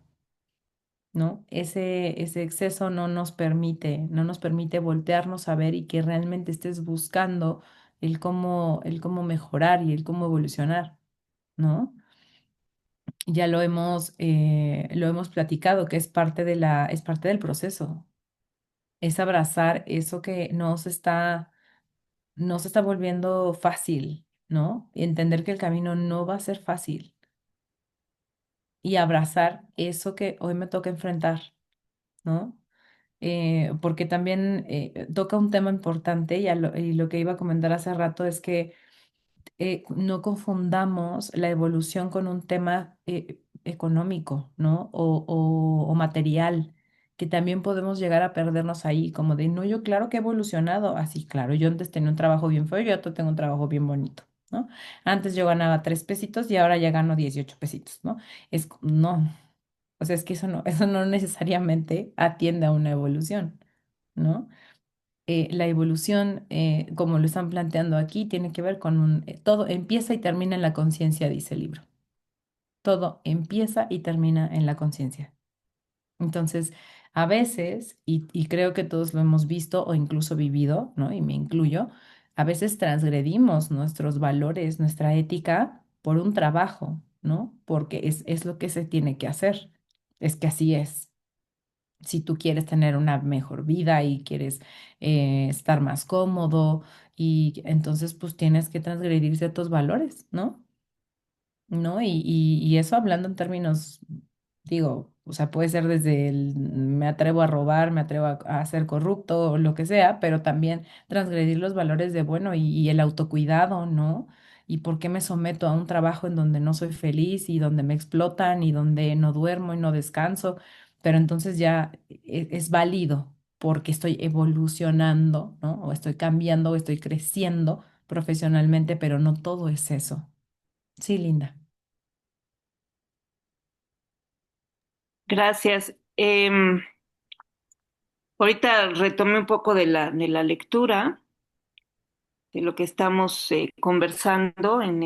¿no? Ese exceso no nos permite voltearnos a ver y que realmente estés buscando el cómo mejorar y el cómo evolucionar, ¿no? Ya lo hemos platicado, que es parte del proceso, es abrazar eso que no se está volviendo fácil, ¿no? Y entender que el camino no va a ser fácil y abrazar eso que hoy me toca enfrentar, ¿no? Porque también toca un tema importante y lo que iba a comentar hace rato es que no confundamos la evolución con un tema económico, ¿no? O material, que también podemos llegar a perdernos ahí, como de, no, yo claro que he evolucionado, así, claro, yo antes tenía un trabajo bien feo, yo ahora tengo un trabajo bien bonito, ¿no? Antes yo ganaba 3 pesitos y ahora ya gano 18 pesitos, ¿no? No, o sea, es que eso no necesariamente atiende a una evolución, ¿no? La evolución, como lo están planteando aquí, tiene que ver con todo empieza y termina en la conciencia, dice el libro. Todo empieza y termina en la conciencia. Entonces, a veces, y creo que todos lo hemos visto o incluso vivido, ¿no? Y me incluyo, a veces transgredimos nuestros valores, nuestra ética por un trabajo, ¿no? Porque es lo que se tiene que hacer. Es que así es. Si tú quieres tener una mejor vida y quieres estar más cómodo y entonces pues tienes que transgredir ciertos valores, ¿no? ¿No? Y eso hablando en términos, digo, o sea, puede ser desde el me atrevo a robar, me atrevo a ser corrupto o lo que sea, pero también transgredir los valores de, bueno, y el autocuidado, ¿no? ¿Y por qué me someto a un trabajo en donde no soy feliz y donde me explotan y donde no duermo y no descanso? Pero entonces ya es válido porque estoy evolucionando, ¿no? O estoy cambiando o estoy creciendo profesionalmente, pero no todo es eso. Sí, Linda. Gracias. Ahorita retomé un poco de la lectura, de lo que estamos conversando en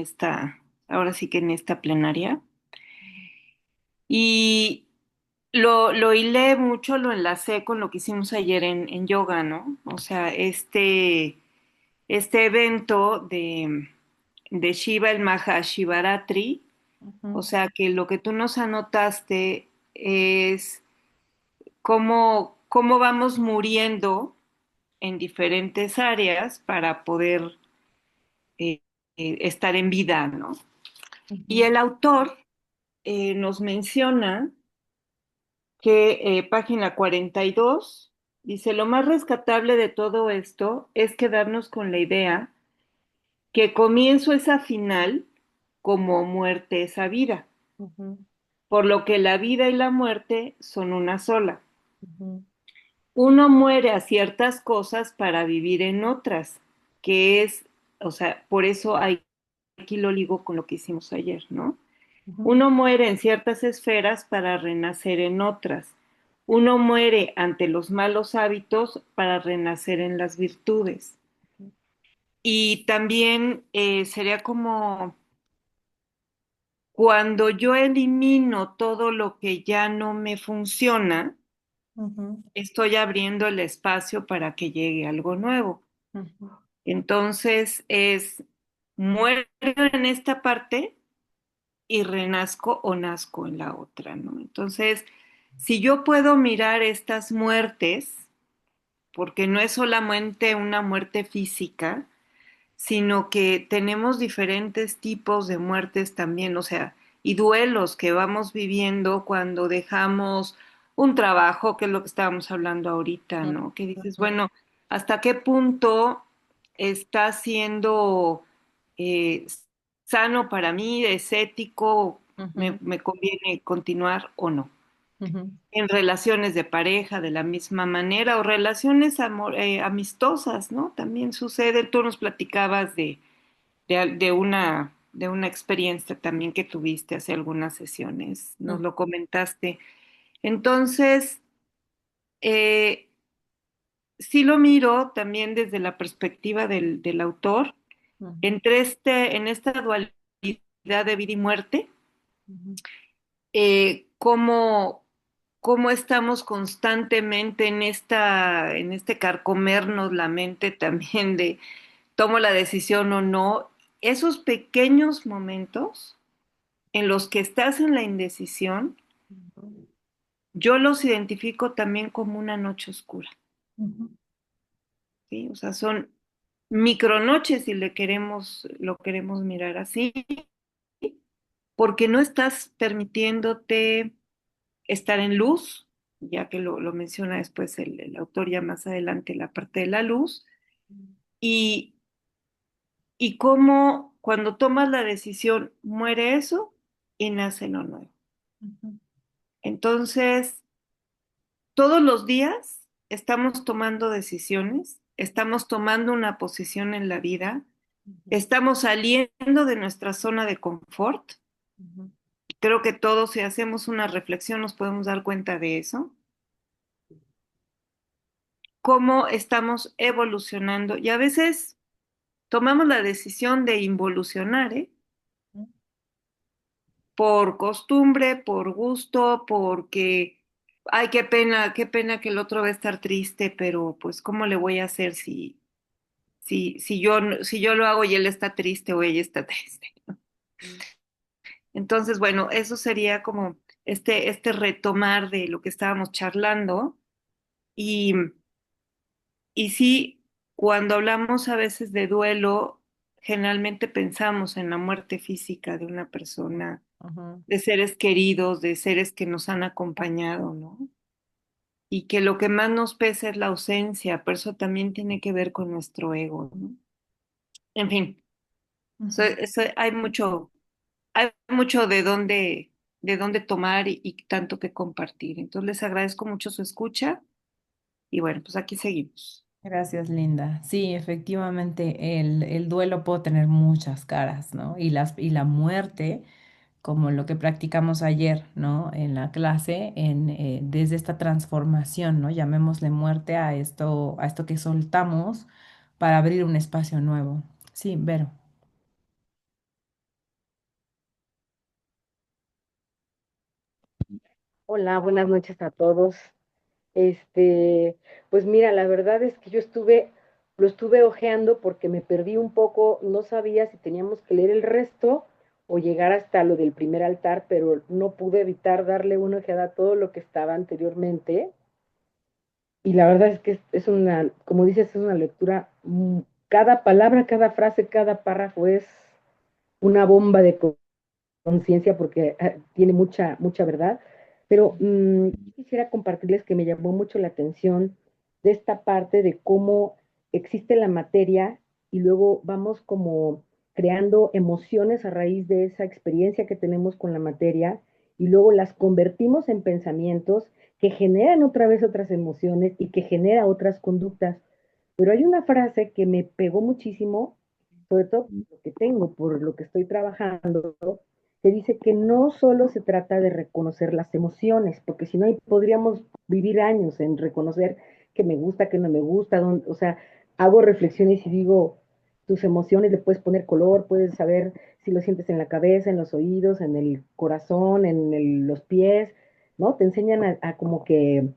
ahora sí que en esta plenaria. Y lo hilé mucho, lo enlacé con lo que hicimos ayer en yoga, ¿no? O sea, este evento de Shiva, el Mahashivaratri, o Ujú, sea, que lo que tú nos anotaste es cómo vamos muriendo en diferentes áreas para poder eh, estar en vida, ¿no? Y ujú, el autor nos menciona que página 42 dice, lo más rescatable de todo esto es quedarnos con la idea que comienzo es a final como muerte es a vida, ujú, por lo que la vida y la muerte son una sola. ujú, Uno muere a ciertas cosas para vivir en otras, que es, o sea, por eso aquí lo ligo con lo que hicimos ayer, ¿no? ujú, Uno muere en ciertas esferas para renacer en otras. Uno muere ante los malos hábitos para renacer en las virtudes. Y también sería como cuando yo elimino todo lo que ya no me funciona, ujú, estoy abriendo el espacio para que llegue algo nuevo. ujú, Entonces muero en esta parte y renazco o nazco en la otra, ¿no? Entonces, si yo puedo mirar estas muertes, porque no es solamente una muerte física, sino que tenemos diferentes tipos de muertes también, o sea, y duelos que vamos viviendo cuando dejamos un trabajo, que es lo que estábamos hablando ahorita, ¿no? Que dices, ujú, bueno, ¿hasta qué punto está siendo eh, sano para mí, es ético, Ujú, me conviene continuar o no. ujú, En relaciones de pareja de la misma manera o relaciones amistosas, ¿no? También sucede, tú nos platicabas de una experiencia también que tuviste hace algunas sesiones, nos ujú, lo comentaste. Entonces, eh, sí lo miro también desde la perspectiva del autor, ujú, en esta dualidad de vida y muerte, ujú, cómo, cómo estamos constantemente en este carcomernos la mente también de tomo la decisión o no, esos pequeños momentos en los que estás en la indecisión, ujú, yo los identifico también como una noche oscura, ujú, ¿sí? O sea, son micronoches si lo queremos mirar así, porque no estás permitiéndote estar en luz, ya que lo menciona después el autor ya más adelante, la parte de la luz, y, y cómo cuando tomas la decisión muere eso y nace lo nuevo. ujú, Entonces, todos los días estamos tomando decisiones, estamos tomando una posición en la vida, ujú, estamos saliendo de nuestra zona de confort. ujú, Creo que todos si hacemos una reflexión nos podemos dar cuenta de eso, cómo estamos evolucionando y a veces tomamos la decisión de involucionar, ¿eh? ujú. Por costumbre, por gusto, porque, ay, qué pena que el otro va a estar triste, pero pues, ¿cómo le voy a hacer si yo lo hago y él está triste o ella está triste? Entonces, bueno, eso sería como este retomar de lo que estábamos charlando y, y sí, cuando hablamos a veces de duelo, generalmente pensamos en la muerte física de una persona, Ujú, de seres queridos, de seres que nos han acompañado, ¿no? Y que lo que más nos pesa es la ausencia, pero eso también tiene que ver con nuestro ego, ¿no? En fin, ujú. hay mucho de dónde tomar y tanto que compartir. Entonces les agradezco mucho su escucha y bueno, pues aquí seguimos. Gracias, Linda. Sí, efectivamente, el duelo puede tener muchas caras, ¿no? Y la muerte, como lo que practicamos ayer, ¿no? En la clase, desde esta transformación, ¿no? Llamémosle muerte a esto que soltamos para abrir un espacio nuevo. Sí, Vero. Hola, buenas noches a todos. Este, pues mira, la verdad es que lo estuve hojeando porque me perdí un poco, no sabía si teníamos que leer el resto o llegar hasta lo del primer altar, pero no pude evitar darle una ojeada a todo lo que estaba anteriormente. Y la verdad es que es una, como dices, es una lectura, cada palabra, cada frase, cada párrafo es una bomba de conciencia porque tiene mucha verdad, pero quisiera compartirles que me llamó mucho la atención de esta parte de cómo existe la materia y luego vamos como creando emociones a raíz de esa experiencia que tenemos con la materia y luego las convertimos en pensamientos que generan otra vez otras emociones y que genera otras conductas. Pero hay una frase que me pegó muchísimo, sobre todo por lo que tengo, por lo que estoy trabajando, que dice que no solo se trata de reconocer las emociones, porque si no podríamos vivir años en reconocer que me gusta, que no me gusta, o sea, hago reflexiones y digo, tus emociones le puedes poner color, puedes saber si lo sientes en la cabeza, en los oídos, en el corazón, los pies, ¿no? Te enseñan a como que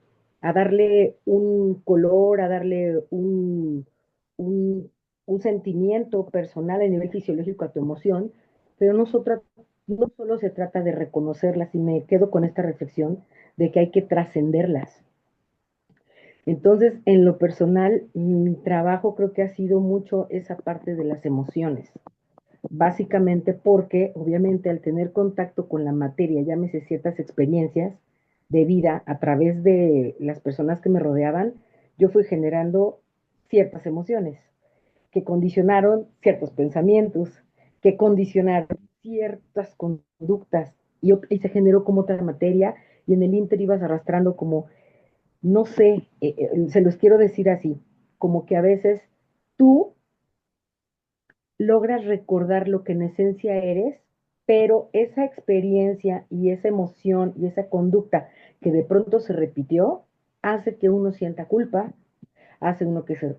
a darle un color, a darle un, un sentimiento personal a nivel fisiológico a tu emoción, pero no solo se trata de reconocerlas, y me quedo con esta reflexión de que hay que trascenderlas. Entonces, en lo personal, mi trabajo creo que ha sido mucho esa parte de las emociones, básicamente porque obviamente al tener contacto con la materia, llámese ciertas experiencias de vida a través de las personas que me rodeaban, yo fui generando ciertas emociones que condicionaron ciertos pensamientos, que condicionaron ciertas conductas y se generó como otra materia y en el inter ibas arrastrando como, no sé, se los quiero decir así, como que a veces tú logras recordar lo que en esencia eres, pero esa experiencia y esa emoción y esa conducta que de pronto se repitió hace que uno sienta culpa, hace uno que se...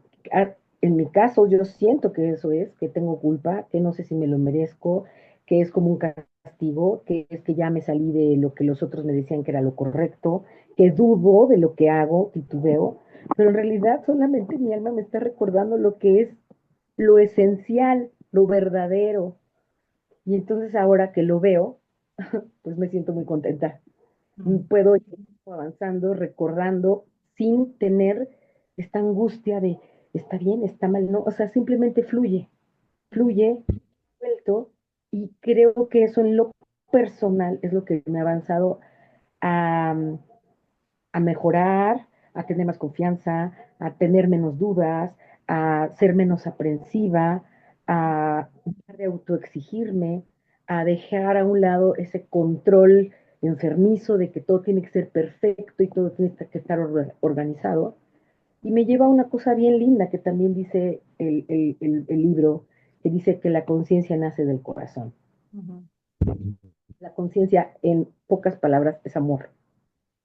En mi caso, yo siento que eso es, que tengo culpa, que no sé si me lo merezco, que es como un castigo, que es que ya me salí de lo que los otros me decían que era lo correcto, que dudo de lo que hago, titubeo, pero en realidad solamente mi alma me está recordando lo que es lo esencial, lo verdadero. Y entonces ahora que lo veo, pues me siento muy contenta. Mm. Puedo ir avanzando, recordando, sin tener esta angustia de está bien, está mal, no, o sea, simplemente fluye, fluye, suelto, y creo que eso en lo personal es lo que me ha avanzado a, a mejorar, a tener más confianza, a tener menos dudas, a ser menos aprensiva, a dejar de autoexigirme, a dejar a un lado ese control enfermizo de que todo tiene que ser perfecto y todo tiene que estar organizado. Y me lleva a una cosa bien linda que también dice el libro, que dice que la conciencia nace del corazón. Ujú, La conciencia, en pocas palabras, es amor.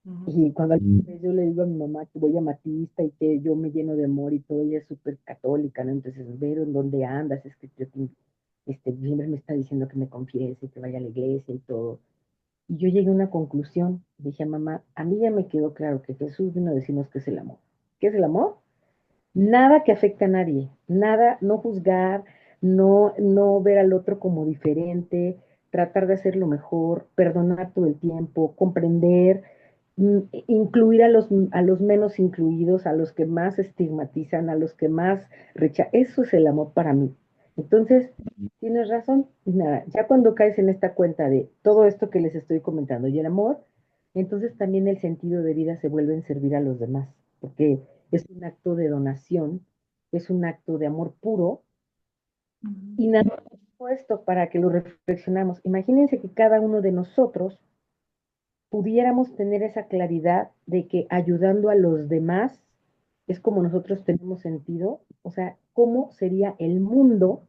ujú, Y cuando yo le digo a mi mamá que voy a Matista y que yo me lleno de amor y todo, ella es súper católica, ¿no? Entonces, ver en dónde andas, es que yo siempre me está diciendo que me confiese, que vaya a la iglesia y todo. Y yo llegué a una conclusión, dije a mamá, a mí ya me quedó claro que Jesús vino a decirnos qué es el amor. ¿Qué es el amor? Nada que afecte a nadie, nada, no juzgar, no ver al otro como diferente, tratar de hacerlo mejor, perdonar todo el tiempo, comprender, incluir a los menos incluidos, a los que más estigmatizan, a los que más rechazan. Eso es el amor para mí. Entonces, tienes razón. Y nada, ya cuando caes en esta cuenta de todo esto que les estoy comentando y el amor, entonces también el sentido de vida se vuelve en servir a los demás, porque es un acto de donación, es un acto de amor puro ujú, y nada esto para que lo reflexionamos. Imagínense que cada uno de nosotros pudiéramos tener esa claridad de que ayudando a los demás es como nosotros tenemos sentido, o sea, cómo sería el mundo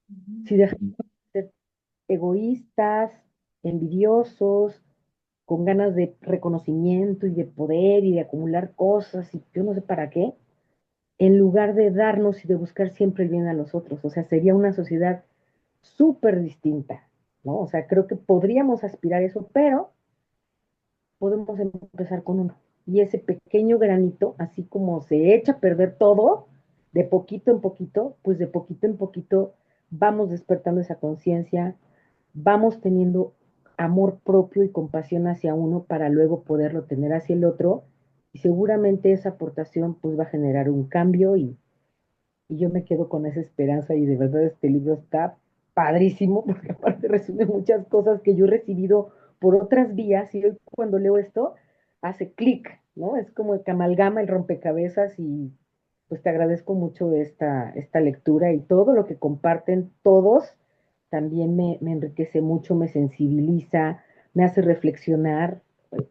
ujú. si dejamos de ser egoístas, envidiosos, con ganas de reconocimiento y de poder y de acumular cosas y yo no sé para qué, en lugar de darnos y de buscar siempre el bien a los otros. O sea, sería una sociedad súper distinta, ¿no? O sea, creo que podríamos aspirar a eso, pero podemos empezar con uno. Y ese pequeño granito, así como se echa a perder todo, de poquito en poquito, pues de poquito en poquito vamos despertando esa conciencia, vamos teniendo amor propio y compasión hacia uno para luego poderlo tener hacia el otro. Y seguramente esa aportación pues va a generar un cambio y yo me quedo con esa esperanza y de verdad este libro está padrísimo porque aparte resume muchas cosas que yo he recibido por otras vías y hoy cuando leo esto hace clic, ¿no? Es como que amalgama el rompecabezas y pues te agradezco mucho esta lectura y todo lo que comparten todos también me enriquece mucho, me sensibiliza, me hace reflexionar,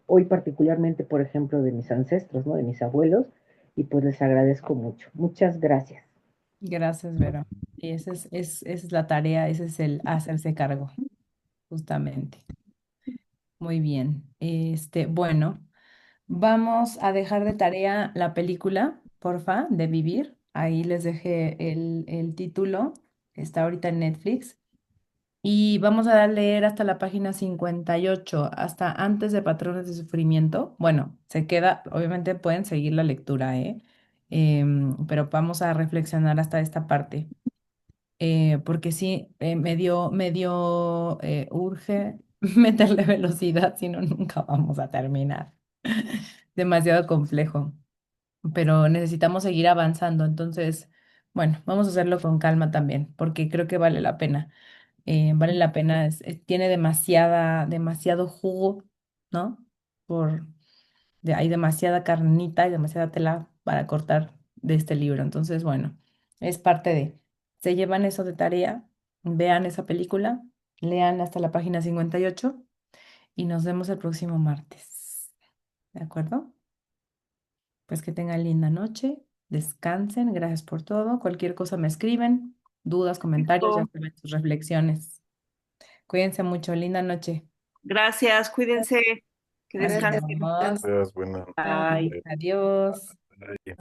hoy particularmente, por ejemplo, de mis ancestros, ¿no? De mis abuelos, y pues les agradezco mucho. Muchas gracias. Gracias, Vero. Y esa es la tarea, ese es el hacerse cargo, justamente. Muy bien. Bueno, vamos a dejar de tarea la película, porfa, de Vivir. Ahí les dejé el título, está ahorita en Netflix. Y vamos a leer hasta la página 58 hasta antes de Patrones de Sufrimiento. Bueno, se queda, obviamente pueden seguir la lectura, ¿eh? Pero vamos a reflexionar hasta esta parte. Porque sí, medio urge meterle velocidad, si no, nunca vamos a terminar. Demasiado complejo, pero necesitamos seguir avanzando. Entonces, bueno, vamos a hacerlo con calma también, porque creo que vale la pena. Vale la pena, tiene demasiado jugo, ¿no? Por, hay demasiada carnita y demasiada tela para cortar de este libro. Entonces, bueno, es parte de. se llevan eso de tarea, vean esa película, lean hasta la página 58 y nos vemos el próximo martes. ¿De acuerdo? Pues que tengan linda noche, descansen, gracias por todo. Cualquier cosa me escriben, dudas, comentarios, ya saben sus reflexiones. Cuídense mucho, linda noche. Gracias, cuídense, que Gracias. descansen. Adiós. Buenas. Bye. Adiós. Bye.